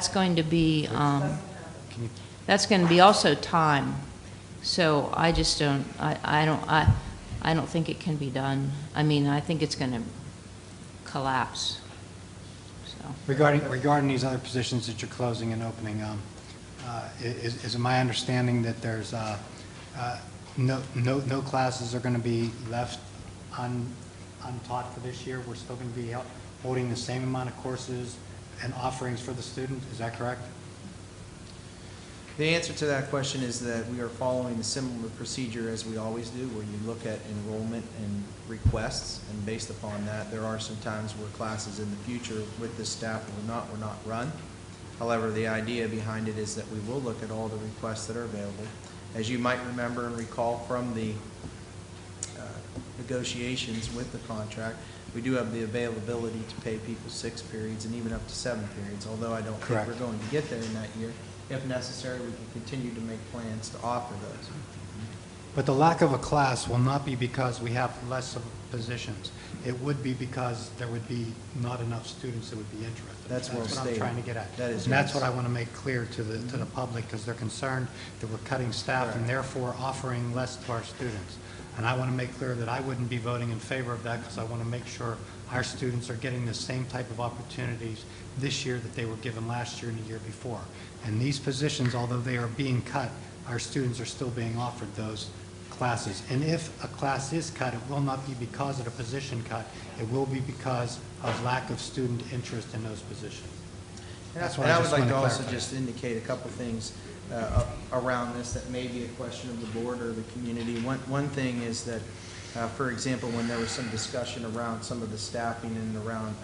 going to be also time. So I just don't think it can be done. I mean, I think it's going to collapse. So Regarding these other positions that you're closing and opening, is it my understanding that there's no classes are going to be left untaught for this year? We're still going to be holding the same amount of courses and offerings for the student. Is that correct? The answer to that question is that we are following a similar procedure as we always do, where you look at enrollment and requests, and based upon that, there are some times where classes in the future with this staff were not run. However, the idea behind it is that we will look at all the requests that are available. As you might remember and recall from the negotiations with the contract, we do have the availability to pay people 6 periods and even up to 7 periods, although I don't think we're going to get there in that year. If necessary, we can continue to make plans to offer those. But the lack of a class will not be because we have less of positions. It would be because there would be not enough students that would be interested. That's well what stated. I'm trying to get at. That is and that's yes. what I want to make clear to the public, because they're concerned that we're cutting staff and therefore offering less to our students. And I want to make clear that I wouldn't be voting in favor of that, because I want to make sure our students are getting the same type of opportunities this year that they were given last year and the year before. And these positions, although they are being cut, our students are still being offered those classes. And if a class is cut, it will not be because of the position cut. It will be because of lack of student interest in those positions. That's what And I would just like wanted to also clarify. just indicate a couple things around this that may be a question of the board or the community. One thing is that, for example, when there was some discussion around some of the staffing and around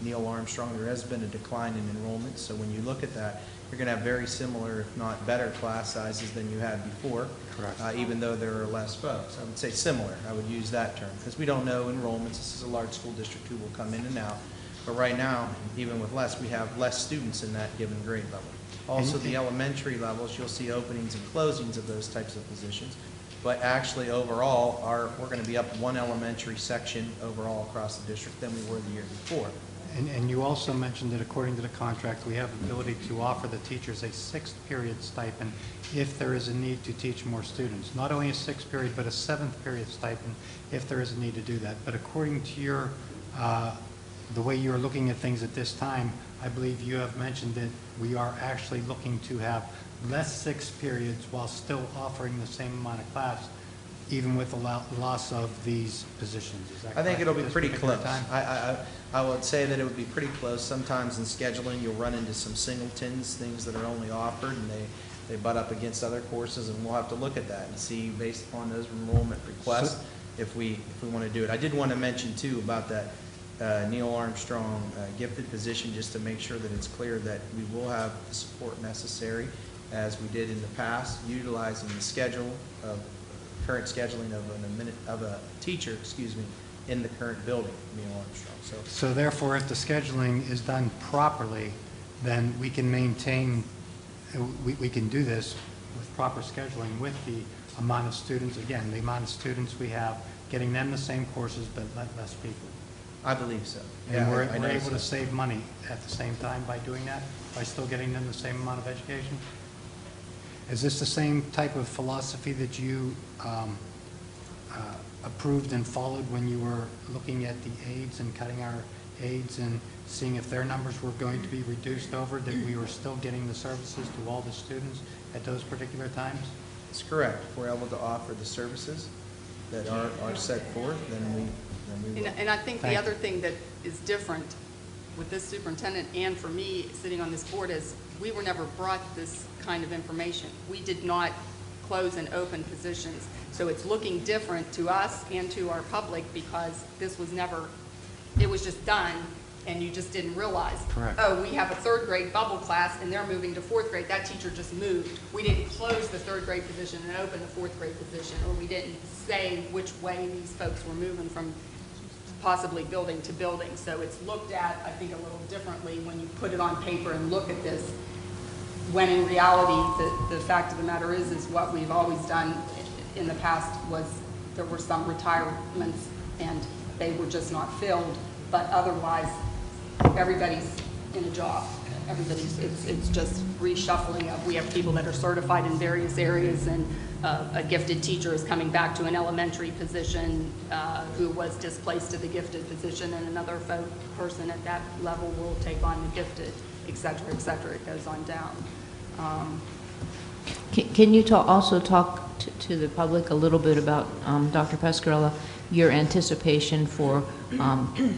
Neil Armstrong, there has been a decline in enrollment. So when you look at that, you're going to have very similar, if not better, class sizes than you had before. Correct. Even though there are less folks. I would say similar. I would use that term because we don't know enrollments. This is a large school district who will come in and out. But right now, even with less, we have less students in that given grade level. Also, the elementary levels, you'll see openings and closings of those types of positions. But actually, overall, we're going to be up one elementary section overall across the district than we were the year before. And you also mentioned that according to the contract, we have the ability to offer the teachers a 6th period stipend if there is a need to teach more students. Not only a 6th period, but a 7th period stipend if there is a need to do that. But according to your, the way you're looking at things at this time, I believe you have mentioned that we are actually looking to have less 6th periods while still offering the same amount of class, even with the loss of these positions. Is that correct? I think it'll be at this pretty particular close. time? I would say that it would be pretty close. Sometimes in scheduling, you'll run into some singletons, things that are only offered, and they butt up against other courses, and we'll have to look at that and see, based upon those enrollment requests, if we want to do it. I did want to mention, too, about that Neil Armstrong gifted position, just to make sure that it's clear that we will have the support necessary, as we did in the past, utilizing the schedule of current scheduling of a teacher, in the current building, Neil Armstrong. So therefore, if the scheduling is done properly, then we can maintain, we can do this with proper scheduling with the amount of students, again, the amount of students we have, getting them the same courses but less people. I believe so. And we're I know able so. to save money at the same time by doing that, by still getting them the same amount of education? Is this the same type of philosophy that you approved and followed when you were looking at the aides and cutting our aides and seeing if their numbers were going to be reduced over, that we were still getting the services to all the students at those particular times? That's correct. If we're able to offer the services that are set forth, then we will. And I think the other thing that is different with this superintendent and for me sitting on this board is we were never brought this kind of information. We did not close and open positions. So it's looking different to us and to our public because this was never, it was just done and you just didn't realize. Correct. Oh, we have a 3rd grade bubble class and they're moving to 4th grade. That teacher just moved. We didn't close the 3rd grade position and open the 4th grade position, or we didn't say which way these folks were moving from possibly building to building. So it's looked at, I think, a little differently when you put it on paper and look at this, when in reality, the fact of the matter is what we've always done in the past was there were some retirements and they were just not filled, but otherwise, everybody's in a job. It's just reshuffling of, we have people that are certified in various areas, and a gifted teacher is coming back to an elementary position who was displaced to the gifted position, and another person at that level will take on the gifted, et cetera, it goes on down. Can you also talk to the public a little bit about, Dr. Pescarella, your anticipation for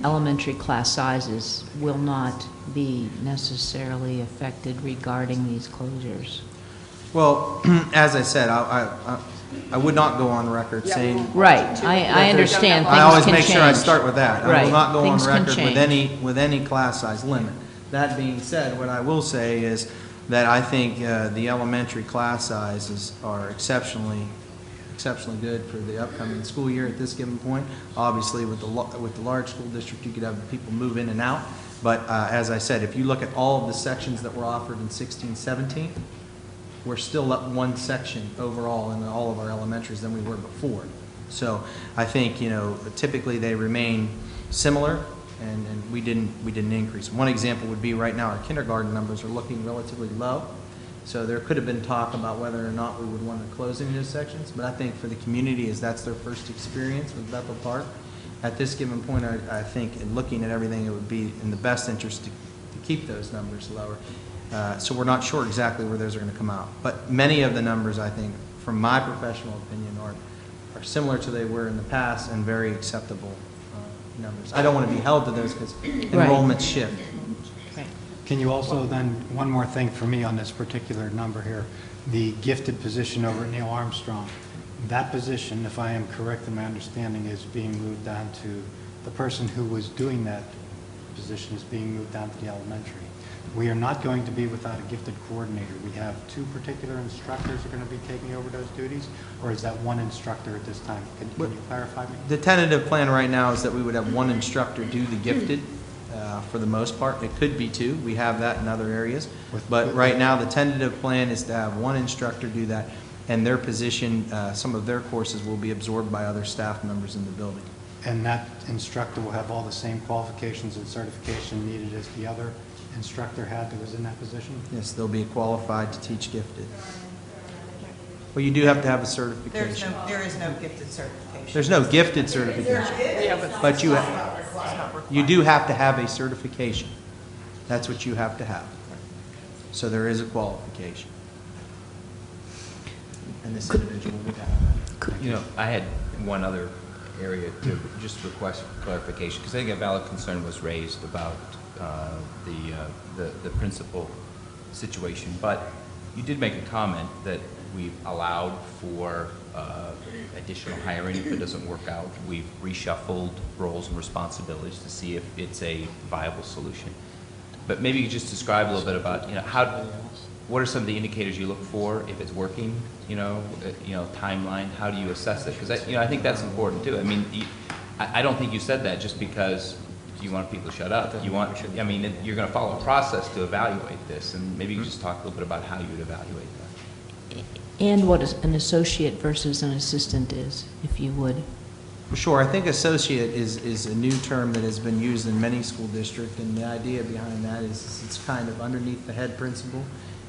elementary class sizes will not be necessarily affected regarding these closures? Well, as I said, I would not go on record saying. Right, I understand. I always Things can make sure I change. start with that. I Right. will not go on Things can record with any class size limit. That being said, what I will say is that I think the elementary class sizes are exceptionally good for the upcoming school year at this given point. Obviously, with the large school district, you could have people move in and out. But as I said, if you look at all of the sections that were offered in 16-17, we're still up one section overall in all of our elementaries than we were before. So I think, typically they remain similar, and we didn't increase. One example would be right now our kindergarten numbers are looking relatively low. So there could have been talk about whether or not we would want to close any of those sections. But I think for the community, as that's their first experience with Bethel Park, at this given point, I think in looking at everything, it would be in the best interest to keep those numbers lower. So we're not sure exactly where those are going to come out. But many of the numbers, I think, from my professional opinion, are similar to they were in the past and very acceptable numbers. I don't want to be held to those because enrollments shift. Can you also then, one more thing for me on this particular number here, the gifted position over at Neil Armstrong. That position, if I am correct in my understanding, is being moved down to, the person who was doing that position is being moved down to the elementary. We are not going to be without a gifted coordinator. We have 2 particular instructors who are going to be taking over those duties, or is that one instructor at this time? Can you clarify me? The tentative plan right now is that we would have 1 instructor do the gifted for the most part. It could be 2. We have that in other areas. But right now, the tentative plan is to have 1 instructor do that, and their position, some of their courses will be absorbed by other staff members in the building. And that instructor will have all the same qualifications and certification needed as the other instructor had that was in that position? Yes, they'll be qualified to teach gifted. Well, you do have to have a certification. There is no gifted certification. There's no gifted certification, but you do have to have a certification. That's what you have to have. So there is a qualification. And this individual would have that. You know, I had one other area to just request clarification, because I think a valid concern was raised about the principal situation, but you did make a comment that we've allowed for additional hiring if it doesn't work out. We've reshuffled roles and responsibilities to see if it's a viable solution. But maybe you could just describe a little bit about, you know, what are some of the indicators you look for if it's working, timeline, how do you assess it? Because, I think that's important too. I mean, I don't think you said that just because you want people to shut up. You're going to follow a process to evaluate this, and maybe you could just talk a little bit about how you would evaluate that. And what an associate versus an assistant is, if you would. Sure. I think associate is a new term that has been used in many school districts, and the idea behind that is it's kind of underneath the head principal,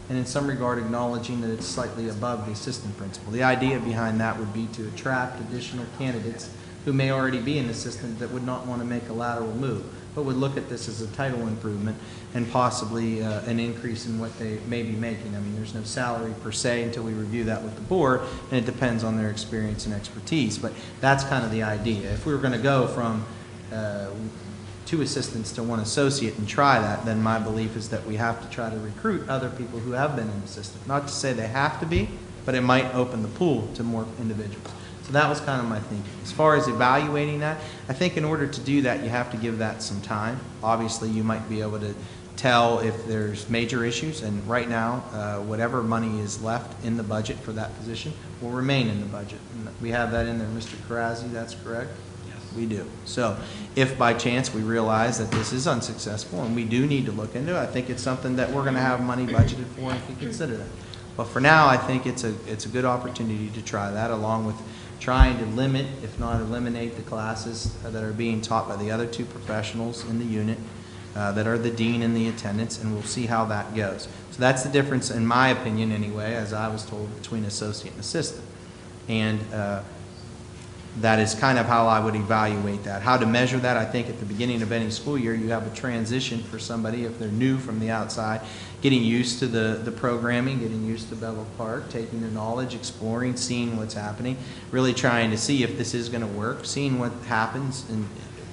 and in some regard acknowledging that it's slightly above the assistant principal. The idea behind that would be to attract additional candidates who may already be an assistant that would not want to make a lateral move, but would look at this as a title improvement and possibly an increase in what they may be making. I mean, there's no salary per se until we review that with the board, and it depends on their experience and expertise, but that's kind of the idea. If we were going to go from 2 assistants to 1 associate and try that, then my belief is that we have to try to recruit other people who have been an assistant. Not to say they have to be, but it might open the pool to more individuals. So that was kind of my thinking. As far as evaluating that, I think in order to do that, you have to give that some time. Obviously, you might be able to tell if there's major issues, and right now, whatever money is left in the budget for that position will remain in the budget. And we have that in there, Mr. Karazi, that's correct? Yes. We do. So if by chance we realize that this is unsuccessful and we do need to look into it, I think it's something that we're going to have money budgeted for and can consider that. But for now, I think it's a good opportunity to try that, along with trying to limit, if not eliminate, the classes that are being taught by the other 2 professionals in the unit that are the dean and the attendants, and we'll see how that goes. So that's the difference, in my opinion anyway, as I was told, between associate and assistant. And that is kind of how I would evaluate that. How to measure that, I think at the beginning of any school year, you have a transition for somebody, if they're new from the outside, getting used to the programming, getting used to Bethel Park, taking the knowledge, exploring, seeing what's happening, really trying to see if this is going to work, seeing what happens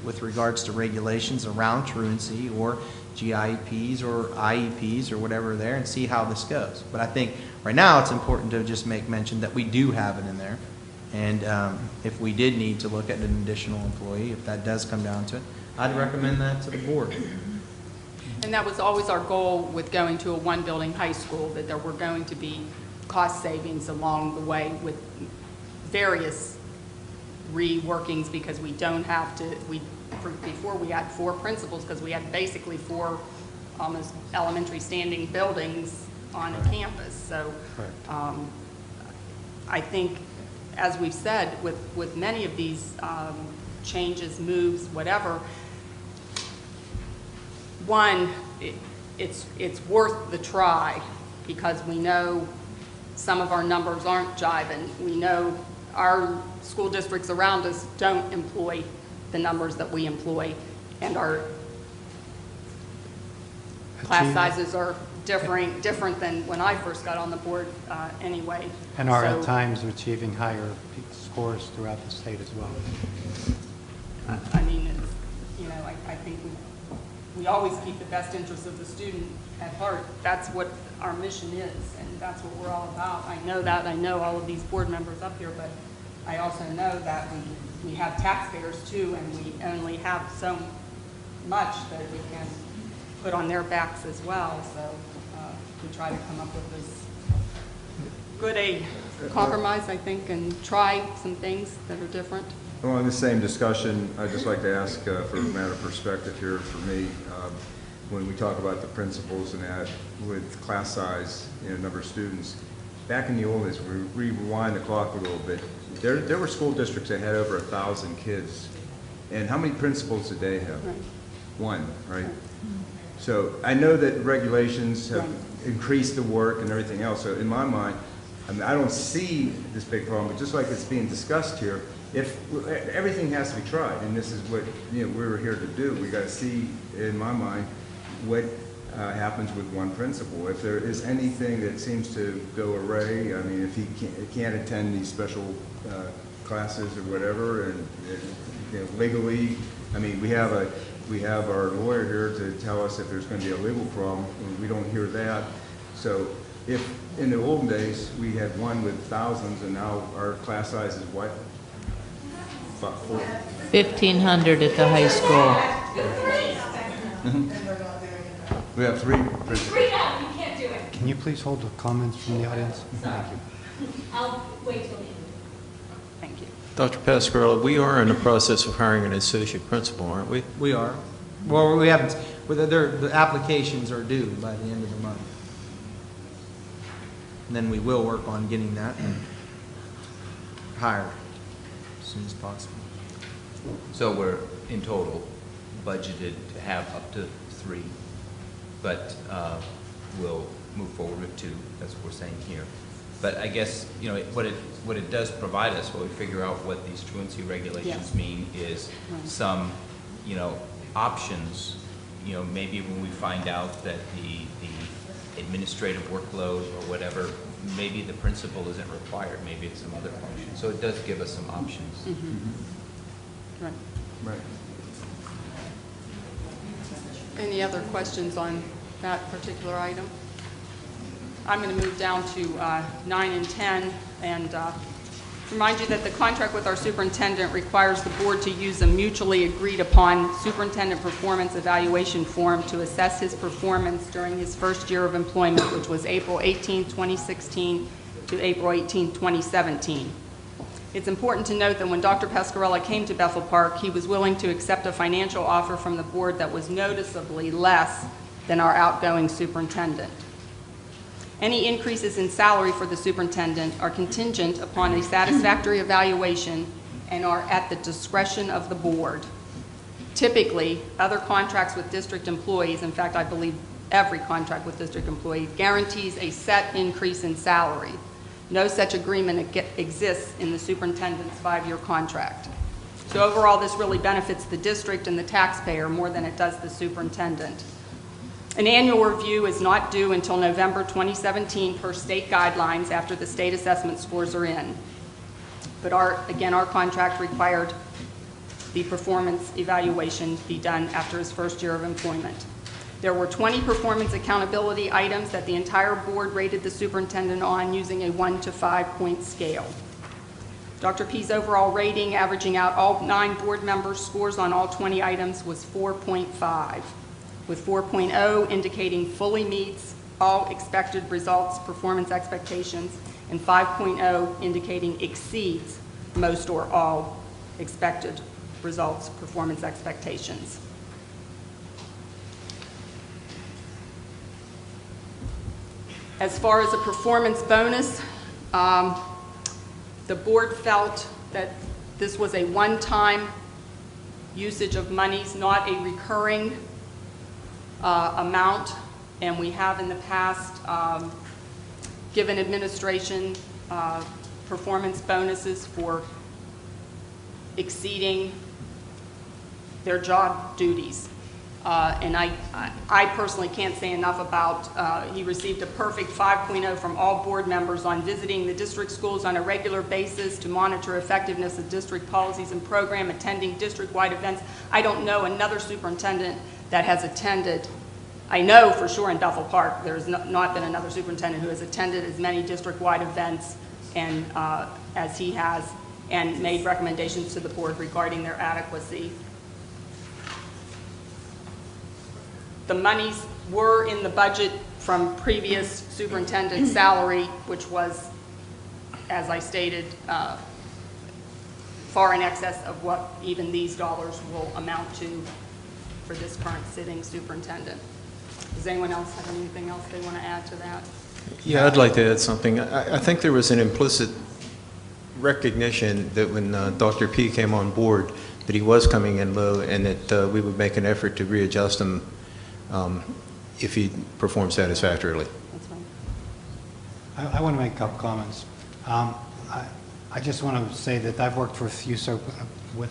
with regards to regulations around truancy or GIEPs or IEPs or whatever there, and see how this goes. But I think right now it's important to just make mention that we do have it in there. And if we did need to look at an additional employee, if that does come down to it, I'd recommend that to the board. And that was always our goal with going to a 1-building high school, that there were going to be cost savings along the way with various reworkings, because we don't have to, before we had 4 principals, because we had basically 4 almost elementary standing buildings on a campus. So I think, as we've said, with many of these changes, moves, whatever, one, it's worth the try, because we know some of our numbers aren't jiving. We know our school districts around us don't employ the numbers that we employ, and our class sizes are different than when I first got on the board anyway. And are at So, times achieving higher scores throughout the state as well. I mean, it's, you know, I think we always keep the best interests of the student at heart. That's what our mission is, and that's what we're all about. I know that. I know all of these board members up here, but I also know that we have taxpayers too, and we only have so much that we can put on their backs as well. So we try to come up with this good a compromise, I think, and try some things that are different. Well, in the same discussion, I'd just like to ask for a matter of perspective here for me, when we talk about the principals and that with class size, you know, number of students, back in the old days, we rewind the clock a little bit, there were school districts that had over 1,000 kids. And how many principals did they have? Right. One, right? So I know that regulations have increased the work and everything else. So in my mind, I mean, I don't see this big problem, but just like it's being discussed here, if everything has to be tried, and this is what, you know, we were here to do. We got to see, in my mind, what happens with one principal. If there is anything that seems to go awry, I mean, if he can't attend these special classes or whatever, and you know, legally, I mean, we have our lawyer here to tell us if there's going to be a legal problem. We don't hear that. So if in the olden days we had one with thousands, and now our class size is what? About 40. 1,500 at the high school. We have three. Read out, you can't do it. Can you please hold the comments from the audience? Thank you. I'll wait till the end. Thank you. Dr. Pasquarello, we are in the process of hiring an associate principal, aren't we? We are. Well, we haven't, the applications are due by the end of the month. And then we will work on getting that hired as soon as possible. So we're, in total, budgeted to have up to 3, but we'll move forward with 2, that's what we're saying here. But I guess, you know, what it does provide us, when we figure out what these truancy regulations mean, is some, you know, options. You know, maybe when we find out that the administrative workload or whatever, maybe the principal isn't required, maybe it's some other function. So it does give us some options. Right. Right. Any other questions on that particular item? I'm going to move down to 9 and 10 and remind you that the contract with our superintendent requires the board to use a mutually agreed upon superintendent performance evaluation form to assess his performance during his first year of employment, which was April 18, 2016 to April 18, 2017. It's important to note that when Dr. Pasquarello came to Bethel Park, he was willing to accept a financial offer from the board that was noticeably less than our outgoing superintendent. Any increases in salary for the superintendent are contingent upon a satisfactory evaluation and are at the discretion of the board. Typically, other contracts with district employees, in fact, I believe every contract with district employees, guarantees a set increase in salary. No such agreement exists in the superintendent's 5-year contract. So overall, this really benefits the district and the taxpayer more than it does the superintendent. An annual review is not due until November 2017 per state guidelines after the state assessment scores are in. But again, our contract required the performance evaluation be done after his first year of employment. There were 20 performance accountability items that the entire board rated the superintendent on using a 1 to 5 point scale. Dr. P's overall rating, averaging out all 9 board members' scores on all 20 items, was 4.5. with 4.0 indicating fully meets all expected results, performance expectations, and 5.0 indicating exceeds most or all expected results, performance expectations. As far as a performance bonus, the board felt that this was a one-time usage of monies, not a recurring amount, and we have in the past given administration performance bonuses for exceeding their job duties. And I personally can't say enough about, he received a perfect 5.0 from all board members on visiting the district schools on a regular basis to monitor effectiveness of district policies and program, attending district-wide events. I don't know another superintendent that has attended, I know for sure in Bethel Park, there's not been another superintendent who has attended as many district-wide events and as he has, and made recommendations to the board regarding their adequacy. The monies were in the budget from previous superintendent salary, which was, as I stated, far in excess of what even these dollars will amount to for this current sitting superintendent. Does anyone else have anything else they want to add to that? Yeah, I'd like to add something. I think there was an implicit recognition that when Dr. P came on board, that he was coming in low and that we would make an effort to readjust him if he performed satisfactorily. I want to make a couple comments. I just want to say that I've worked with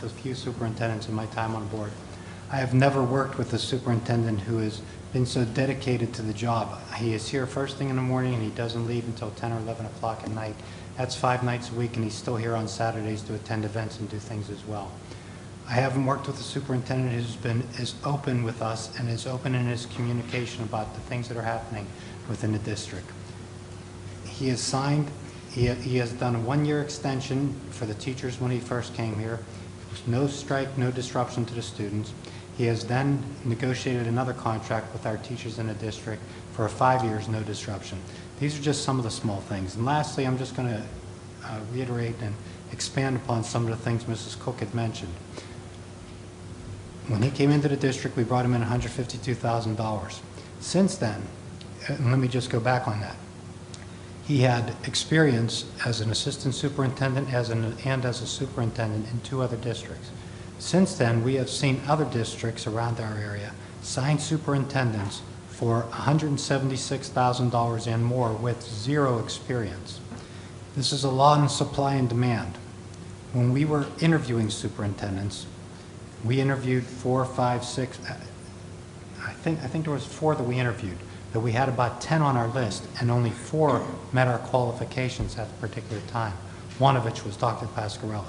a few superintendents in my time on board. I have never worked with a superintendent who has been so dedicated to the job. He is here first thing in the morning and he doesn't leave until 10 or 11 o'clock at night. That's 5 nights a week, and he's still here on Saturdays to attend events and do things as well. I haven't worked with a superintendent who's been as open with us and as open in his communication about the things that are happening within the district. He has signed, he has done a 1-year extension for the teachers when he first came here. There was no strike, no disruption to the students. He has then negotiated another contract with our teachers in the district for 5 years, no disruption. These are just some of the small things. And lastly, I'm just going to reiterate and expand upon some of the things Mrs. Cook had mentioned. When he came into the district, we brought him in $152,000. Since then, and let me just go back on that, he had experience as an assistant superintendent and as a superintendent in 2 other districts. Since then, we have seen other districts around our area sign superintendents for $176,000 and more with 0 experience. This is a law in supply and demand. When we were interviewing superintendents, we interviewed 4, 5, 6, I think there was 4 that we interviewed, that we had about 10 on our list, and only 4 met our qualifications at a particular time, one of which was Dr. Pasquarello.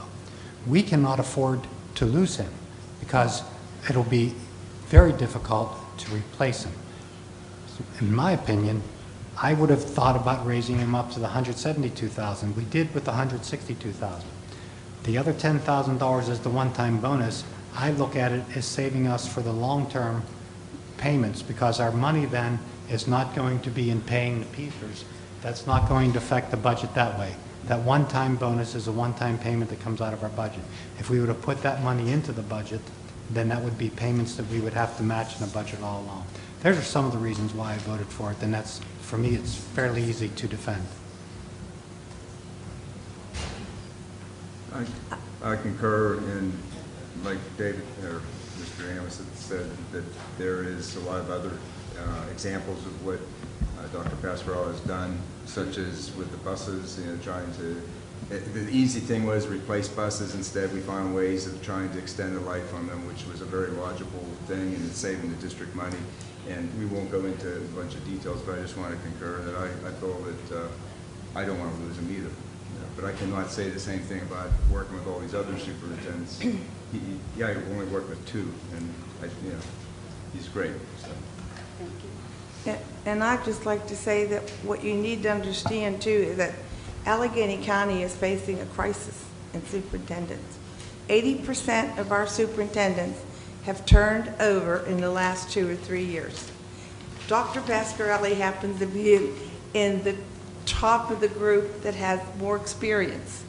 We cannot afford to lose him because it'll be very difficult to replace him. In my opinion, I would have thought about raising him up to the $172,000. We did with the $162,000. The other $10,000 is the one-time bonus. I look at it as saving us for the long-term payments because our money then is not going to be in paying the Peters. That's not going to affect the budget that way. That one-time bonus is a one-time payment that comes out of our budget. If we were to put that money into the budget, then that would be payments that we would have to match in the budget all along. Those are some of the reasons why I voted for it, and that's, for me, it's fairly easy to defend. I concur, and like David or Mr. Amos had said, that there is a lot of other examples of what Dr. Pasquarello has done, such as with the buses, trying to, the easy thing was replace buses. Instead, we found ways of trying to extend the life on them, which was a very logical thing, and it's saving the district money. And we won't go into a bunch of details, but I just want to concur that I feel that I don't want to lose him either. But I cannot say the same thing about working with all these other superintendents. I only worked with 2, and he's great. So. Thank you. And I'd just like to say that what you need to understand too is that Allegheny County is facing a crisis in superintendents. 80% of our superintendents have turned over in the last 2 or 3 years. Dr. Pasquarello happens to be in the top of the group that has more experience,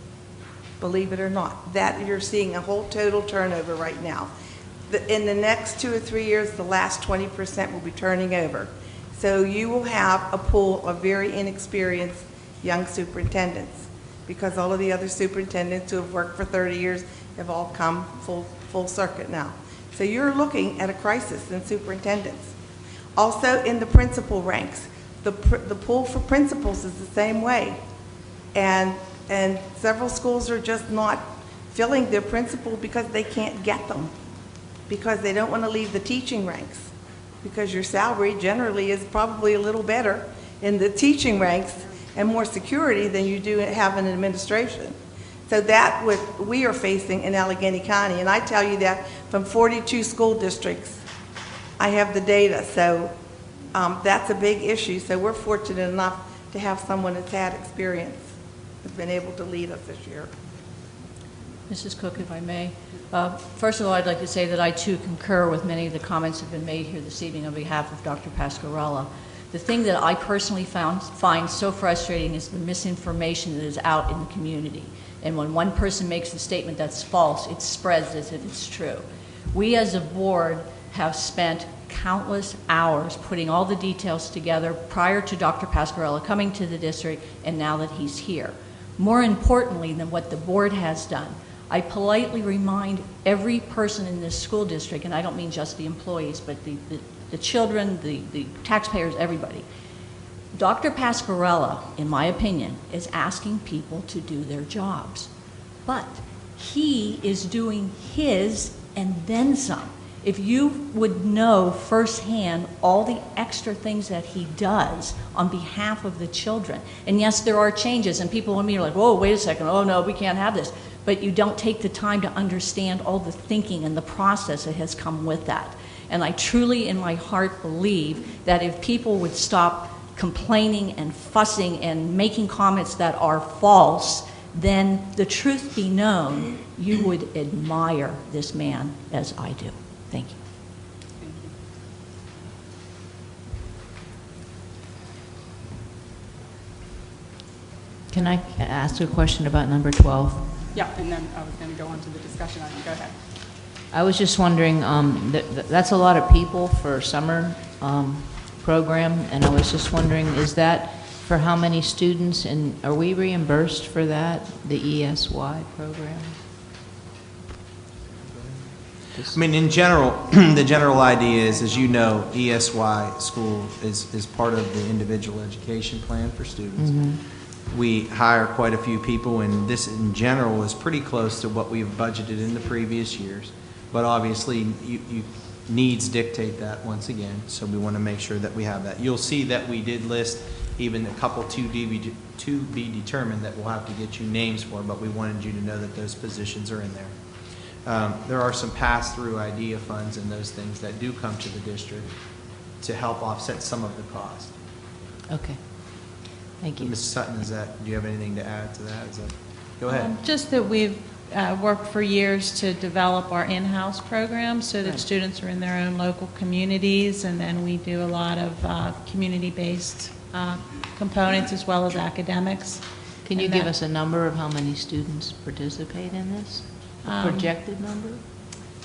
believe it or not. That you're seeing a whole total turnover right now. In the next 2 or 3 years, the last 20% will be turning over. So you will have a pool of very inexperienced young superintendents because all of the other superintendents who have worked for 30 years have all come full circuit now. So you're looking at a crisis in superintendents. Also in the principal ranks, the pool for principals is the same way. And several schools are just not filling their principal because they can't get them. because they don't want to leave the teaching ranks, because your salary generally is probably a little better in the teaching ranks and more security than you do have in administration. So that's what we are facing in Allegheny County, and I tell you that from 42 school districts. I have the data, so that's a big issue. So we're fortunate enough to have someone that's had experience, that's been able to lead us this year. Mrs. Cook, if I may. First of all, I'd like to say that I too concur with many of the comments that have been made here this evening on behalf of Dr. Pascarella. The thing that I personally find so frustrating is the misinformation that is out in the community. And when one person makes a statement that's false, it spreads as if it's true. We as a board have spent countless hours putting all the details together prior to Dr. Pascarella coming to the district and now that he's here. More importantly than what the board has done, I politely remind every person in this school district, and I don't mean just the employees, but the children, the taxpayers, everybody. Dr. Pascarella, in my opinion, is asking people to do their jobs. But he is doing his and then some. If you would know firsthand all the extra things that he does on behalf of the children. And yes, there are changes, and people in me are like, whoa, wait a second, oh no, we can't have this. But you don't take the time to understand all the thinking and the process that has come with that. And I truly, in my heart, believe that if people would stop complaining and fussing and making comments that are false, then the truth be known, you would admire this man as I do. Thank you. Can I ask a question about number 12? Yeah, and then I was going to go on to the discussion item. Go ahead. I was just wondering, that's a lot of people for summer program, and I was just wondering, is that for how many students, and are we reimbursed for that, the ESY program? I mean, in general, the general idea is, as you know, ESY school is part of the individual education plan for students. Mm-hmm. We hire quite a few people, and this in general is pretty close to what we've budgeted in the previous years. But obviously, you needs dictate that once again, so we want to make sure that we have that. You'll see that we did list even a couple to be determined that we'll have to get you names for, but we wanted you to know that those positions are in there. There are some pass-through IDEA funds and those things that do come to the district to help offset some of the cost. Okay. Thank you. Ms. Sutton, do you have anything to add to that? Go ahead. Just that we've worked for years to develop our in-house programs so that students are in their own local communities, and then we do a lot of community-based components as well as academics. Can you give us a number of how many students participate in this? A projected number?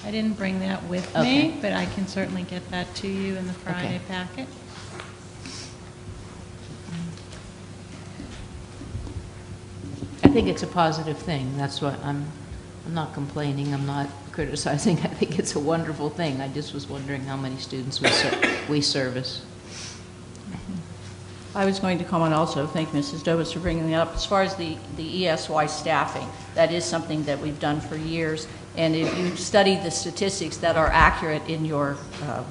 I didn't bring that with me, but I can certainly get that to you in the Friday packet. I think it's a positive thing. That's what I'm not complaining. I'm not criticizing. I think it's a wonderful thing. I just was wondering how many students we service. I was going to comment also, thank Mrs. Dobis for bringing that up. As far as the ESY staffing, that is something that we've done for years. And if you study the statistics that are accurate in your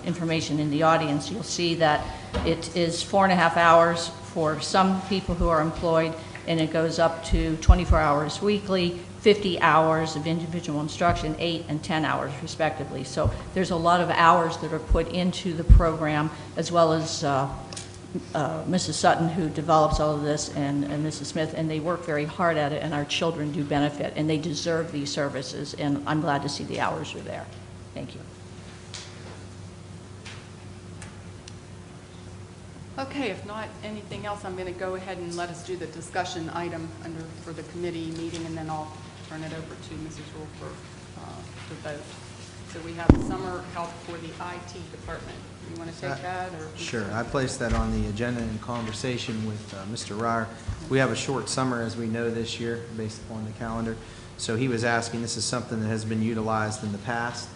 information in the audience, you'll see that it is 4.5 hours for some people who are employed, and it goes up to 24 hours weekly, 50 hours of individual instruction, 8 and 10 hours respectively. So there's a lot of hours that are put into the program, as well as Mrs. Sutton, who develops all of this, and Mrs. Smith, and they work very hard at it, and our children do benefit, and they deserve these services, and I'm glad to see the hours are there. Thank you. Okay, if not anything else, I'm going to go ahead and let us do the discussion item for the committee meeting, and then I'll turn it over to Mrs. Rule to vote. So we have summer help for the IT department. You want to take that? Or sure. I placed that on the agenda in conversation with Mr. Ryer. We have a short summer, as we know, this year, based upon the calendar. So he was asking, this is something that has been utilized in the past.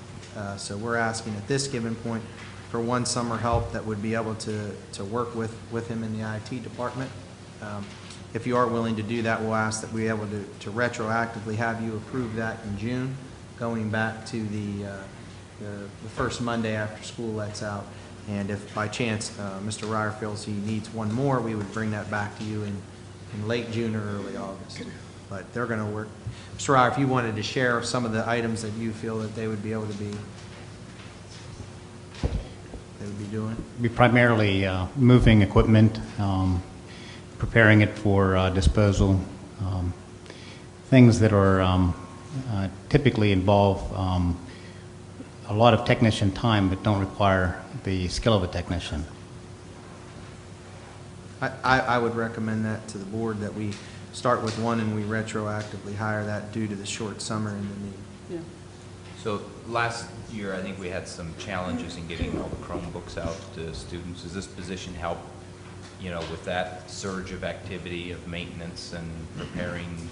So we're asking at this given point for one summer help that would be able to work with him in the IT department. If you are willing to do that, we'll ask that we be able to retroactively have you approve that in June, going back to the the first Monday after school lets out. And if by chance Mr. Ryer feels he needs one more, we would bring that back to you in late June or early August. But they're going to work. Mr. Ryer, if you wanted to share some of the items that you feel that they would be able to be doing. Be primarily moving equipment, preparing it for disposal, things that are typically involve a lot of technician time but don't require the skill of a technician. I would recommend that to the board, that we start with one and we retroactively hire that due to the short summer and the need. Yeah. So last year, I think we had some challenges in getting all the Chromebooks out to students. Does this position help, with that surge of activity of maintenance and preparing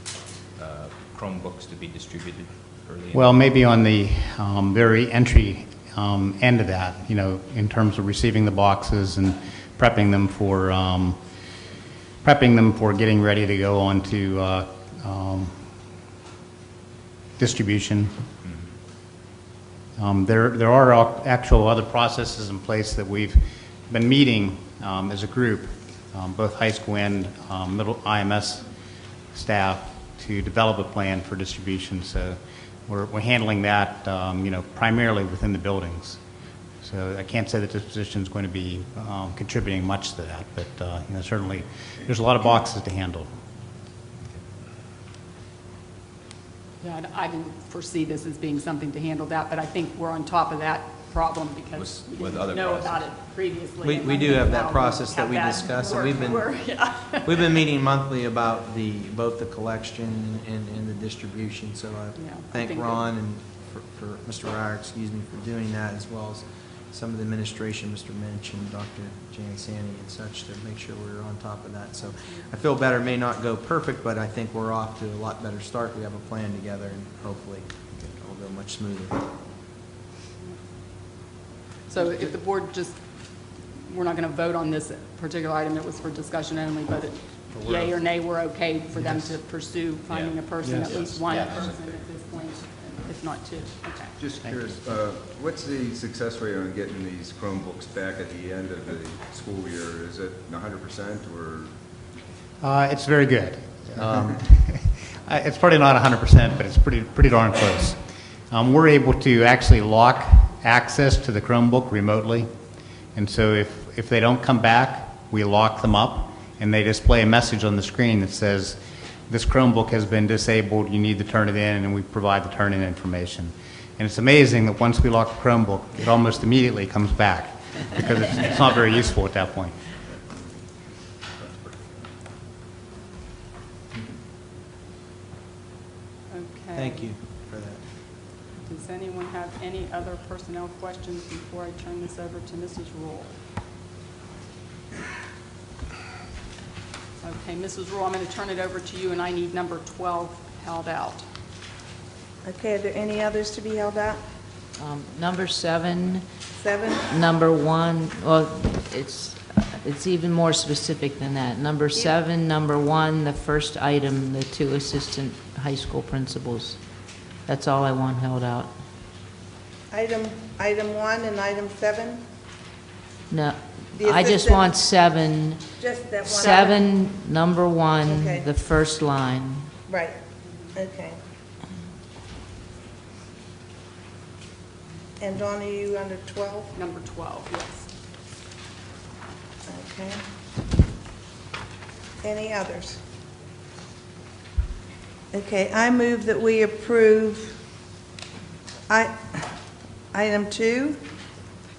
Chromebooks to be distributed early? Well, maybe on the very entry end of that, in terms of receiving the boxes and prepping them for getting ready to go on to distribution. There are actual other processes in place that we've been meeting as a group, both high school and middle IMS staff, to develop a plan for distribution. So we're handling that, primarily within the buildings. So I can't say that this position is going to be contributing much to that, but certainly there's a lot of boxes to handle. Yeah, I didn't foresee this as being something to handle that, but I think we're on top of that problem because we didn't know about it previously. We do have that process that we discussed, and we've been meeting monthly about both the collection and the distribution. So I thank Ron and for Mr. Ryer, for doing that, as well as some of the administration, Mr. Minch and Dr. Jan Sani and such, to make sure we're on top of that. So I feel better. May not go perfect, but I think we're off to a lot better start. We have a plan together, and hopefully it will go much smoother. So if the board we're not going to vote on this particular item, it was for discussion only, but yay or nay, we're okay for them to pursue finding a person, at least one person at this point, if not two. Okay. Just curious, what's the success rate on getting these Chromebooks back at the end of the school year? Is it 100% or? It's very good. It's probably not 100%, but it's pretty darn close. We're able to actually lock access to the Chromebook remotely, and so if they don't come back, we lock them up, and they display a message on the screen that says, this Chromebook has been disabled, you need to turn it in, and we provide the turn-in information. And it's amazing that once we lock the Chromebook, it almost immediately comes back, because it's not very useful at that point. Okay. Thank you for that. Does anyone have any other personnel questions before I turn this over to Mrs. Rule? Okay, Mrs. Rule, I'm going to turn it over to you, and I need number 12 held out. Okay, are there any others to be held out? Number 7. 7? Number 1, well, it's even more specific than that. Number 7, number 1, the first item, the 2 assistant high school principals. That's all I want held out. Item 1 and item 7? No, The I just assistant- want 7. Just that one? 7, number 1, Okay. the first line. Right, okay. And Dawn, are you under 12? Number 12, yes. Okay. Any others? Okay, I move that we approve item 2.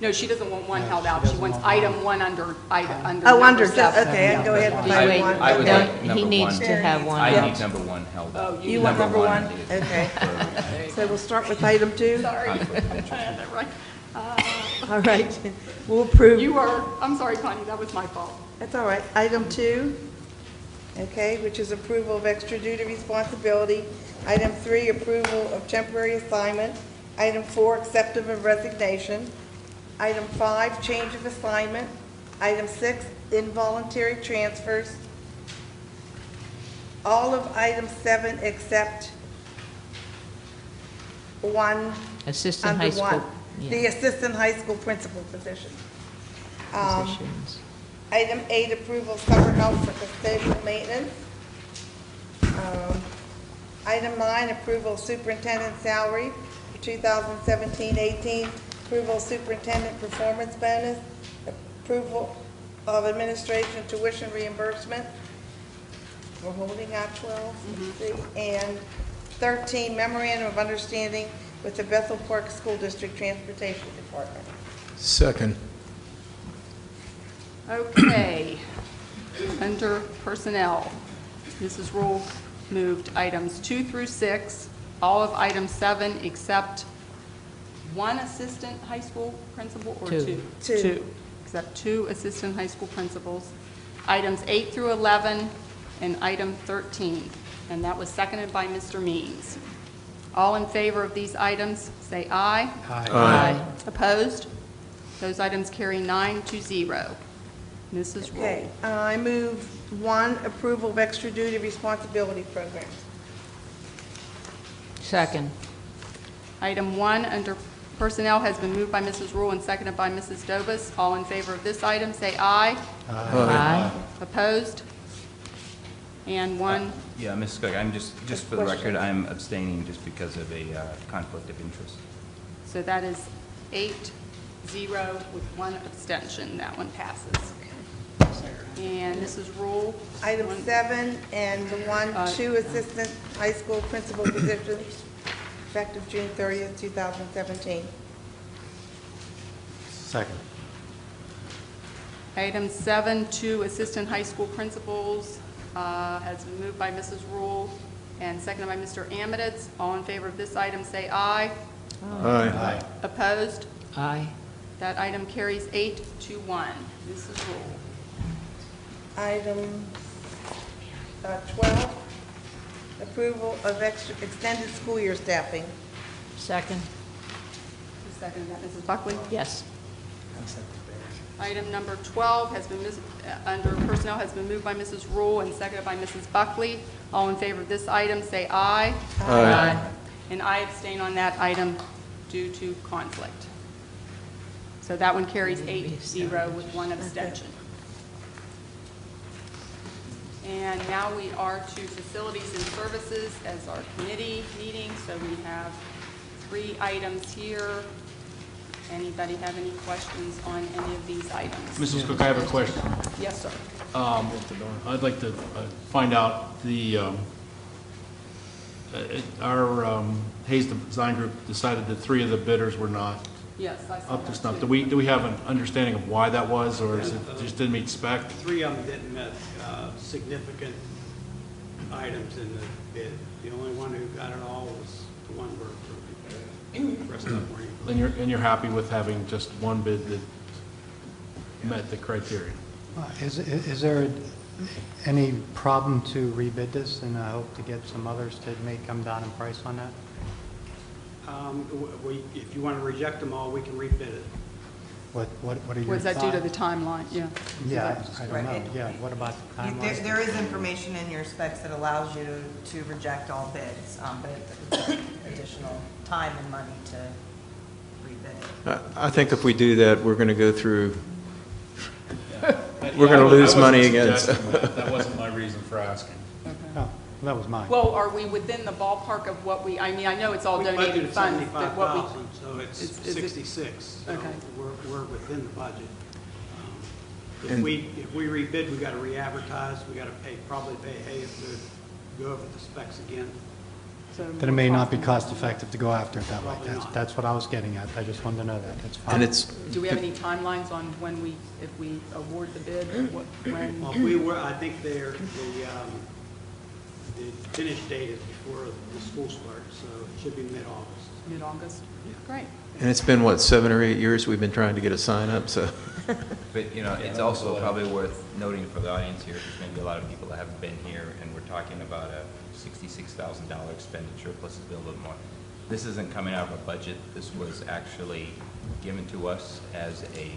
No, she doesn't want one held out. She wants item 1 under Oh, number under 7. okay, Yeah. go ahead with Wait, item 1. I would No, like number he needs 1. to have one. I need number 1 held out. Oh, You want number 1? is- Okay. So we'll start with item 2? Sorry. I had that right. All right, we'll approve. I'm sorry, Connie, that was my fault. That's all right. Item 2, okay, which is approval of extra duty responsibility. Item 3, approval of temporary assignment. Item 4, acceptance of resignation. Item 5, change of assignment. Item 6, involuntary transfers. All of item 7 except 1. Assistant under high school. 1. the assistant high school principal position. Item 8, approval of summer help for custodial maintenance. Item 9, approval of superintendent salary for 2017-18. Approval of superintendent performance bonus. Approval of administration tuition reimbursement. We're holding out 12. Let's see. And 13, memorandum of understanding with the Bethel Park School District Transportation Department. Second. Okay. Under personnel, Mrs. Rule moved items 2 through 6, all of item 7 except one assistant high school principal or Two. Two. Except 2 assistant high school principals. Items 8 through 11 and item 13. And that was seconded by Mr. Means. All in favor of these items, say aye. Aye. Aye. Opposed? Those items carry 9-0. Mrs. Rule. Okay, I move 1, approval of extra duty responsibility programs. Second. Item 1 under personnel has been moved by Mrs. Rule and seconded by Mrs. Dobus. All in favor of this item, say aye. Aye. Opposed? And 1, Yeah, Mrs. Cook, I'm just for the record, I'm abstaining just because of a conflict of interest. so that is 8-0 with 1 abstention. That one passes. And Mrs. Rule. Item 7 and the 2 assistant high school principal positions, effective June 30th, 2017. Second. Item 7, 2 assistant high school principals, has been moved by Mrs. Rule and seconded by Mr. Amidits. All in favor of this item, say aye. Aye. Opposed? Aye. That item carries 8-1. Mrs. Rule. Item 12, approval of extended school year staffing. Second. Who seconded that? Mrs. Buckley? Yes. Item number 12 has been, under personnel, has been moved by Mrs. Rule and seconded by Mrs. Buckley. All in favor of this item, say aye. Aye. And I abstain on that item due to conflict. So that one carries 8-0 with 1 abstention. And now we are to facilities and services as our committee meeting. So we have 3 items here. Anybody have any questions on any of these items? Mrs. Cook, I have a question. Yes, sir. I'd like to find out our Hayes Design Group decided that 3 of the bidders were not Yes, I saw up to that snuff. too. Do we have an understanding of why that was, or is it just didn't meet spec? 3 of them didn't meet significant items in the bid. The only one who got it all was the one we're approving. The rest of them weren't. And you're happy with having just one bid that met the criteria? Is there any problem to rebid this, and I hope to get some others that may come down in price on that? If you want to reject them all, we can rebid it. What are your Was that due to the thoughts? timeline? Yeah. Yeah, I don't know. Right. Yeah, what about the timeline? There is information in your specs that allows you to reject all bids, but it's additional time and money to rebid it. I think if we do that, we're going to go through, we're going to lose money again. so. That wasn't my reason for asking. Oh, that was mine. Well, are we within the ballpark of what we, I mean, I know it's all We donated budgeted funds, but what we. 75,000, so it's is it- 66. So Okay. we're within the budget. If And- we rebid, we got to re-advertise, we got to probably pay Hayes to go over the specs again. So Then it may not be cost effective to go after it that way. Probably not. That's what I was getting at. I just wanted to know that. That's fine. And it's, Do we have any timelines on when we, if we award the bid, when? Well, we were, I think the finish date is before the school starts, so it should be mid-August. Mid-August? Great. and it's been, what, 7 or 8 years we've been trying to get a sign up, so. But, it's also probably worth noting for the audience here, because maybe a lot of people that haven't been here, and we're talking about a $66,000 expenditure plus a little bit more. This isn't coming out of a budget. This was actually given to us as a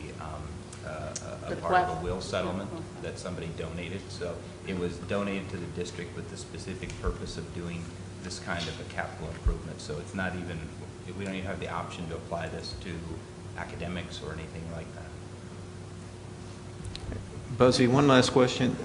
part of a will settlement that somebody donated. So it was donated to the district with the specific purpose of doing this kind of a capital improvement. So it's not even, we don't even have the option to apply this to academics or anything like that. Buzzy, one last question.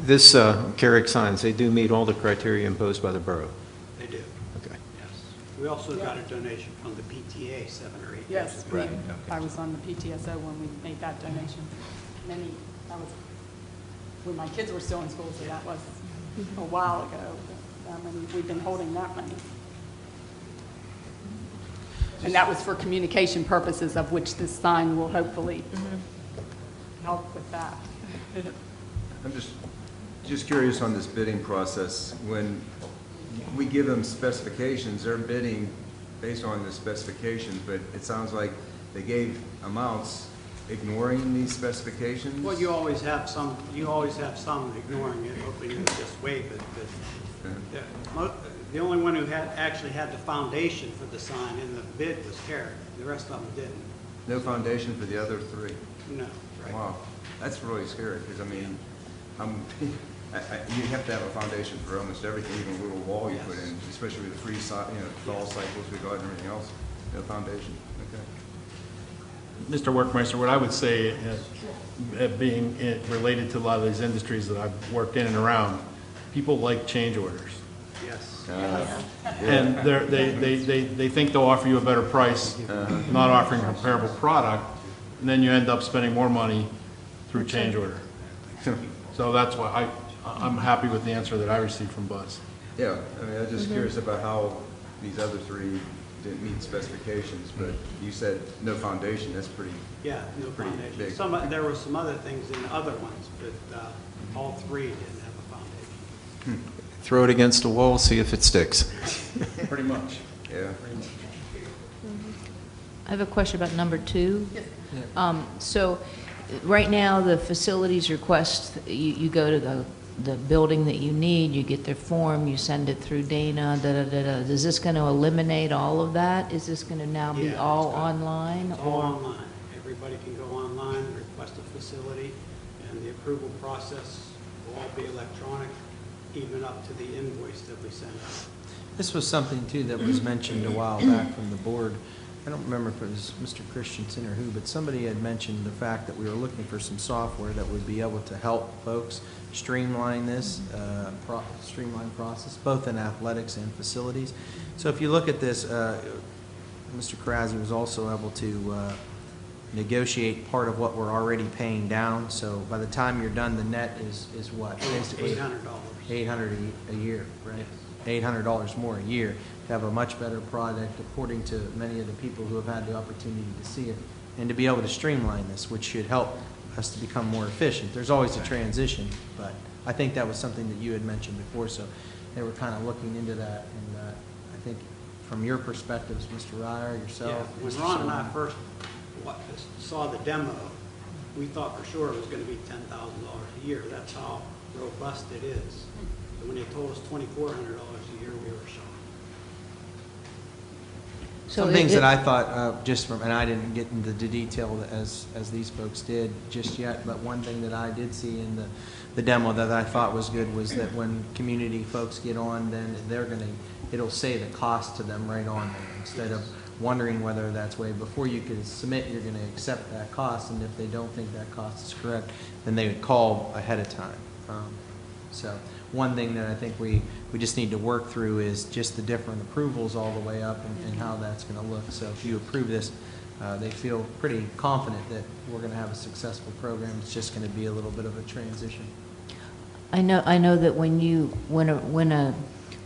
This Carrick signs, they do meet all the criteria imposed by the borough? They do. Okay. Yes. We also got a donation from the PTA 7 or 8 Yes, years ago. I was on the PTSO when we made that donation. That was when my kids were still in school, so that was a while ago. We've been holding that money. And that was for communication purposes, of which this sign will hopefully help with that. I'm just curious on this bidding process. When we give them specifications, they're bidding based on the specifications, but it sounds like they gave amounts ignoring these specifications? Well, you always have some ignoring it, hoping to just waive it. But the only one who actually had the foundation for the sign in the bid was Carrick. The rest of them didn't. No foundation for the other three? No. Right. Wow, that's really scary, because I mean, you have to have a foundation for almost everything, even a little wall you put in, especially with the free, fall cycles we got and everything else. No foundation. Okay. Mr. Workmeister, what I would say, being related to a lot of these industries that I've worked in and around, people like change orders. Yes. And they think they'll offer you a better price, not offering a comparable product, and then you end up spending more money through change order. So that's why I'm happy with the answer that I received from Buzz. Yeah, I mean, I was just curious about how these other three didn't meet specifications, but you said no foundation. That's pretty. Yeah, no foundation. Big. There were some other things in the other ones, but all three didn't have a foundation. Throw it against a wall, see if it sticks. Pretty much. Yeah. I have a question about number 2. So right now, the facilities request, you go to the building that you need, you get their form, you send it through Dana, da-da-da-da. Is this going to eliminate all of that? Is this going to now be all online? It's all online. Everybody can go online, request a facility, and the approval process will all be electronic, even up to the invoice that we send out. This was something, too, that was mentioned a while back from the board. I don't remember if it was Mr. Christensen or who, but somebody had mentioned the fact that we were looking for some software that would be able to help folks streamline this, streamline process, both in athletics and facilities. So if you look at this, Mr. Karazzi was also able to negotiate part of what we're already paying down. So by the time you're done, the net is what? Basically $800. $800 a year, right? $800 more a year to have a much better product, according to many of the people who have had the opportunity to see it, and to be able to streamline this, which should help us to become more efficient. There's always a transition, but I think that was something that you had mentioned before, so they were kind of looking into that, and I think from your perspectives, Mr. Ryer, yourself. Yeah, when Ron and I first saw the demo, we thought for sure it was going to be $10,000 a year. That's how robust it is. But when they told us $2,400 a year, we were shocked. Some things that I thought, just from, and I didn't get into the detail as these folks did just yet, but one thing that I did see in the demo that I thought was good was that when community folks get on, then it'll say the cost to them right on there, instead of wondering whether that's way. Before you can submit, you're going to accept that cost, and if they don't think that cost is correct, then they would call ahead of time. So one thing that I think we just need to work through is just the different approvals all the way up and how that's going to look. So if you approve this, they feel pretty confident that we're going to have a successful program. It's just going to be a little bit of a transition. I know that when a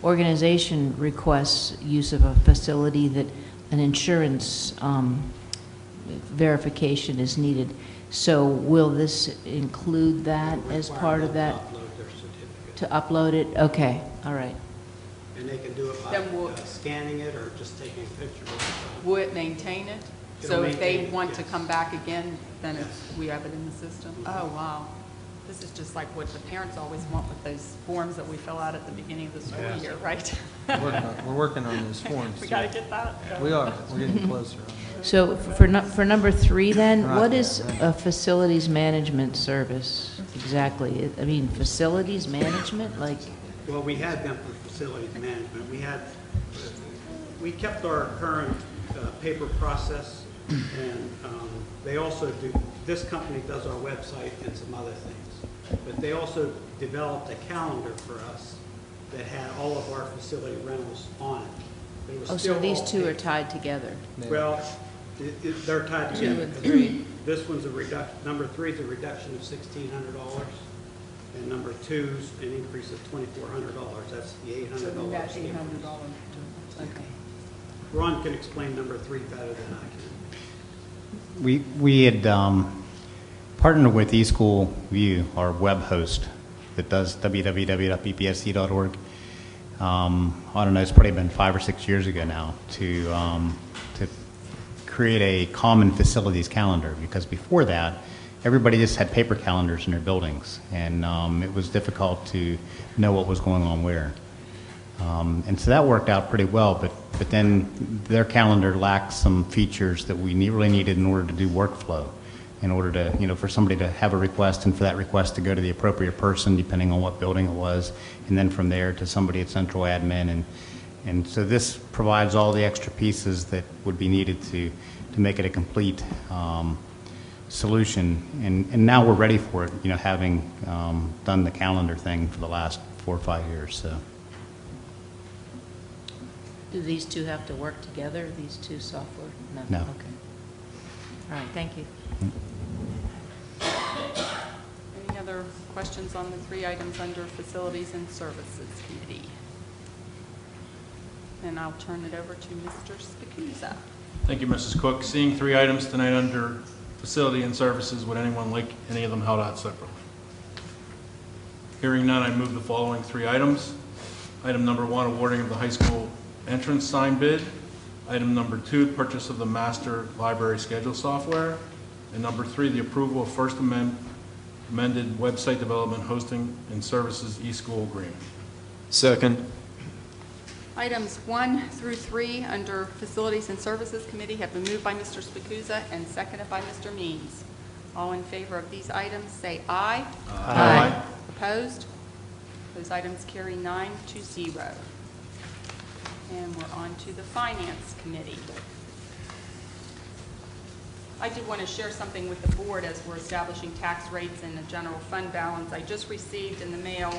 organization requests use of a facility, that an insurance verification is needed. So will this include that as part of that? To upload it? Okay, all right. And they can do it by scanning it or just taking a picture of it. Will it maintain it? So if they want to come back again, then we have it in the system? Oh, wow. This is just like what the parents always want with those forms that we fill out at the beginning of the school year, right? We're working on those forms. We got to get that. We are. We're getting closer on that. So for number 3 then, what is a facilities management service exactly? I mean, facilities management, like? Well, we had them for facilities management. We kept our current paper process, and they also do, this company does our website and some other things. But they also developed a calendar for us that had all of our facility rentals on it. It was Oh, still so these all two are paper. tied together? Well, they're tied Two together. and three. This one's a reduction, number 3 is a reduction of $1,600, and number 2 is an increase of $2,400. That's the $800. That's $800. Okay. Ron can explain number 3 better than I can. We had partnered with eSchool View, our web host that does www.bpsc.org. I don't know, it's probably been 5 or 6 years ago now to create a common facilities calendar, because before that, everybody just had paper calendars in their buildings, and it was difficult to know what was going on where. And so that worked out pretty well, but then their calendar lacked some features that we really needed in order to do workflow, in order to, for somebody to have a request and for that request to go to the appropriate person depending on what building it was, and then from there to somebody at central admin. And so this provides all the extra pieces that would be needed to make it a complete solution. And now we're ready for it, having done the calendar thing for the last 4 or 5 years. So. Do these two have to work together, these two software? No. Okay. All right, thank you. Any other questions on the 3 items under Facilities and Services Committee? And I'll turn it over to Mr. Spicuzza. Thank you, Mrs. Cook. Seeing 3 items tonight under Facility and Services, would anyone like any of them held out separately? Hearing none, I move the following 3 items. Item number 1, awarding of the high school entrance sign bid. Item number 2, purchase of the master library schedule software. And number 3, the approval of first amended website development, hosting, and services eSchool agreement. Second. Items 1 through 3 under Facilities and Services Committee have been moved by Mr. Spicuzza and seconded by Mr. Means. All in favor of these items say aye. Aye. Opposed? Those items carry 9-0. And we're on to the Finance Committee. I did want to share something with the board as we're establishing tax rates and a general fund balance. I just received in the mail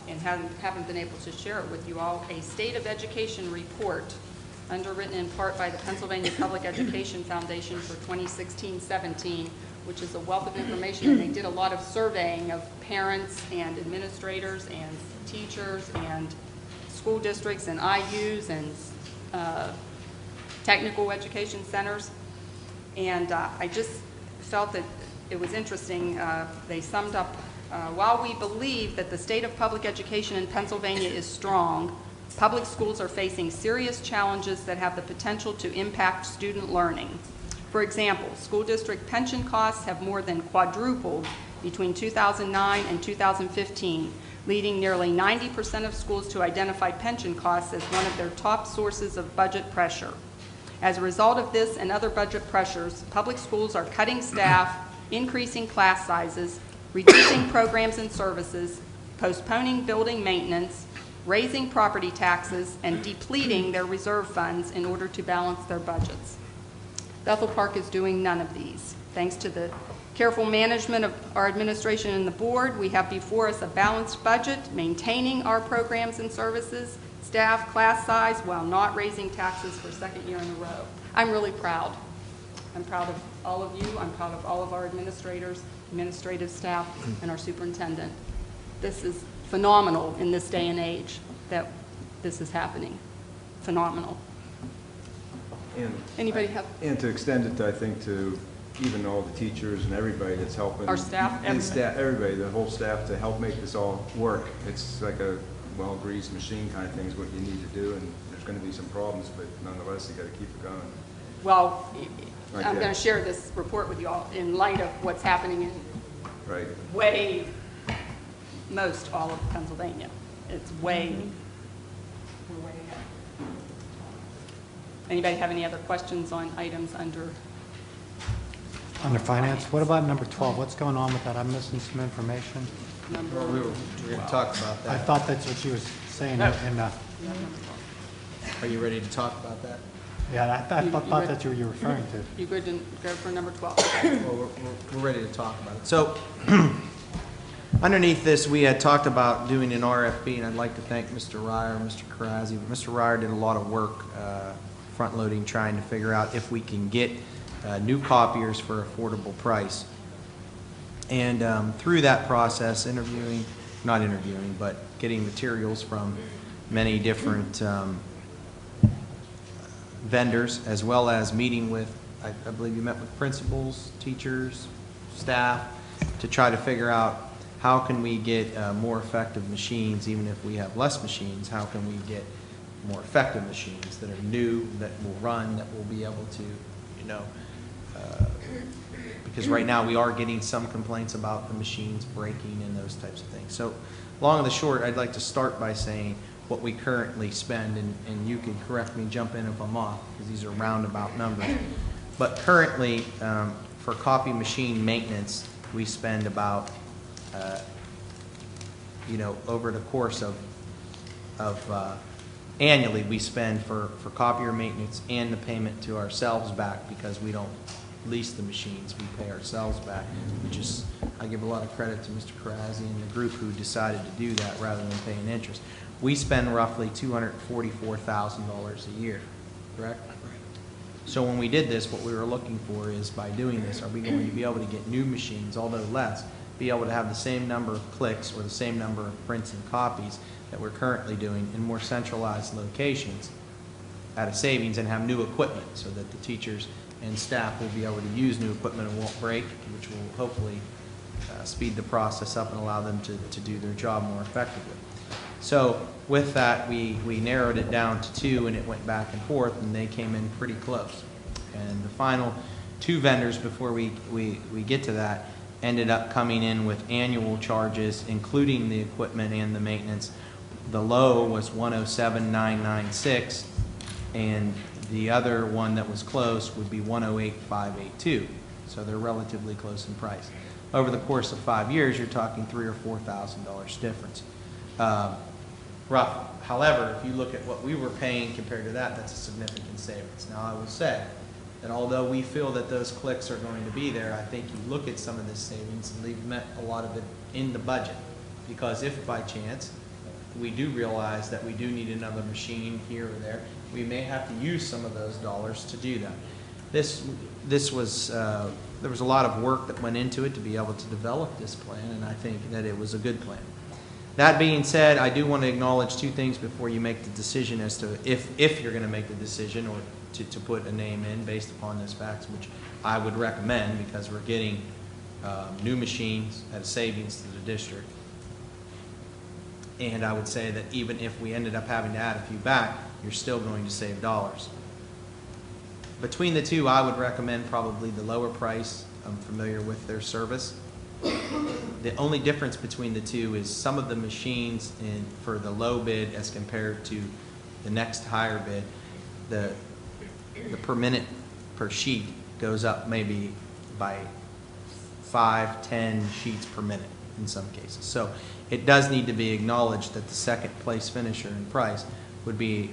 and haven't been able to share it with you all, a State of Education report underwritten in part by the Pennsylvania Public Education Foundation for 2016-17, which is a wealth of information. And they did a lot of surveying of parents and administrators and teachers and school districts and IUs and technical education centers. And I just felt that it was interesting. They summed up, while we believe that the state of public education in Pennsylvania is strong, public schools are facing serious challenges that have the potential to impact student learning. For example, school district pension costs have more than quadrupled between 2009 and 2015, leading nearly 90% of schools to identify pension costs as one of their top sources of budget pressure. As a result of this and other budget pressures, public schools are cutting staff, increasing class sizes, reducing programs and services, postponing building maintenance, raising property taxes, and depleting their reserve funds in order to balance their budgets. Bethel Park is doing none of these. Thanks to the careful management of our administration and the board, we have before us a balanced budget, maintaining our programs and services, staff, class size, while not raising taxes for a 2nd year in a row. I'm really proud. I'm proud of all of you. I'm proud of all of our administrators, administrative staff, and our superintendent. This is phenomenal in this day and age that this is happening. Phenomenal. Anybody have? And to extend it, I think, to even all the teachers and everybody that's helping. Our staff, and staff, everybody, the whole staff, to help make this all work. It's like a well-greased machine kind of thing is what you need to do, and there's going to be some problems, but nonetheless, you got to keep it going. Well, I'm going to share this report with you all in light of what's happening in most all of Pennsylvania. It's we're way ahead. Anybody have any other questions on items under Finance? What about number 12? What's going on with that? I'm missing some information. number. Well, we were going to talk about I that. thought that's what she was saying, No. and, Are you ready to talk about that? yeah, I You- thought you thought read- that's what you were referring to. You good to go for number 12? Well, we're ready to talk about it. So, underneath this, we had talked about doing an RFP, and I'd like to thank Mr. Ryer and Mr. Karazi. Mr. Ryer did a lot of work front-loading, trying to figure out if we can get new copiers for affordable price. And through that process, not interviewing, but getting materials from many different vendors, as well as meeting with, I believe you met with principals, teachers, staff, to try to figure out how can we get more effective machines, even if we have less machines, how can we get more effective machines that are new, that will run, that will be able to, because right now we are getting some complaints about the machines breaking and those types of things. So long and the short, I'd like to start by saying what we currently spend, and you can correct me, jump in if I'm off, because these are roundabout numbers. But currently, for copy machine maintenance, we spend about, over the course of annually, we spend for copier maintenance and the payment to ourselves back, because we don't lease the machines, we pay ourselves back, which is, I give a lot of credit to Mr. Karazi and the group who decided to do that rather than paying interest. We spend roughly $244,000 a year, correct? So when we did this, what we were looking for is, by doing this, are we going to be able to get new machines, although less, be able to have the same number of clicks or the same number of prints and copies that we're currently doing in more centralized locations at a savings, and have new equipment so that the teachers and staff will be able to use new equipment and won't break, which will hopefully speed the process up and allow them to do their job more effectively. So with that, we narrowed it down to 2, and it went back and forth, and they came in pretty close. And the final 2 vendors, before we get to that, ended up coming in with annual charges, including the equipment and the maintenance. The low was $107,996, and the other one that was close would be $108,582. So they're relatively close in price. Over the course of 5 years, you're talking $3,000 or $4,000 difference. Roughly. However, if you look at what we were paying compared to that, that's a significant savings. Now, I will say that although we feel that those clicks are going to be there, I think you look at some of this savings and we've met a lot of it in the budget. Because if by chance we do realize that we do need another machine here or there, we may have to use some of those dollars to do that. This was, there was a lot of work that went into it to be able to develop this plan, and I think that it was a good plan. That being said, I do want to acknowledge 2 things before you make the decision as to if you're going to make the decision or to put a name in based upon those facts, which I would recommend, because we're getting new machines at a savings to the district. And I would say that even if we ended up having to add a few back, you're still going to save dollars. Between the 2, I would recommend probably the lower price. I'm familiar with their service. The only difference between the 2 is some of the machines for the low bid as compared to the next higher bid, the per minute per sheet goes up maybe by 5-10 sheets per minute in some cases. So it does need to be acknowledged that the second place finisher in price would be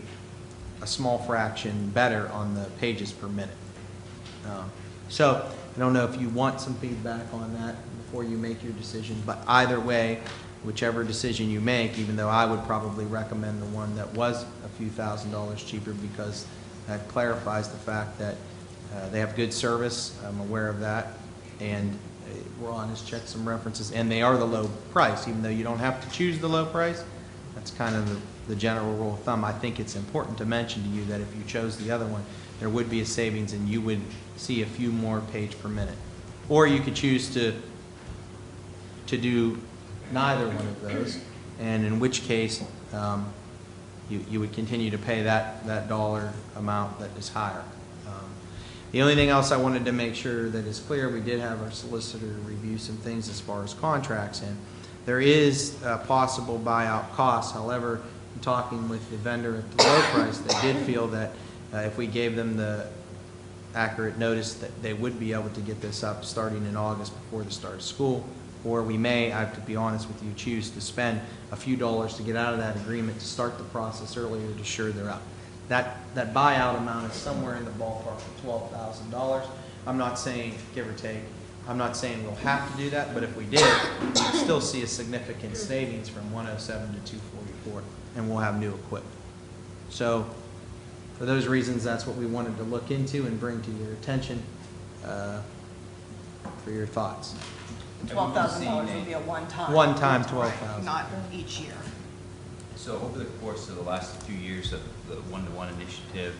a small fraction better on the pages per minute. So I don't know if you want some feedback on that before you make your decision, but either way, whichever decision you make, even though I would probably recommend the one that was a few $1,000s cheaper, because that clarifies the fact that they have good service. I'm aware of that, and Ron has checked some references, and they are the low price, even though you don't have to choose the low price. That's kind of the general rule of thumb. I think it's important to mention to you that if you chose the other one, there would be a savings and you would see a few more page per minute. Or you could choose to do neither one of those, and in which case you would continue to pay that dollar amount that is higher. The only thing else I wanted to make sure that is clear, we did have our solicitor review some things as far as contracts, and there is possible buyout costs. However, in talking with the vendor at the low price, they did feel that if we gave them the accurate notice that they would be able to get this up starting in August before the start of school, or we may, I have to be honest with you, choose to spend a few dollars to get out of that agreement to start the process earlier to sure they're up. That buyout amount is somewhere in the ballpark of $12,000. I'm not saying, give or take, I'm not saying we'll have to do that, but if we did, we'd still see a significant savings from 107 to 244, and we'll have new equipment. So, for those reasons, that's what we wanted to look into and bring to your attention for your thoughts. $12,000 would be a one-time. One-time, $12,000. Not each year. So over the course of the last few years of the one-to-one initiative,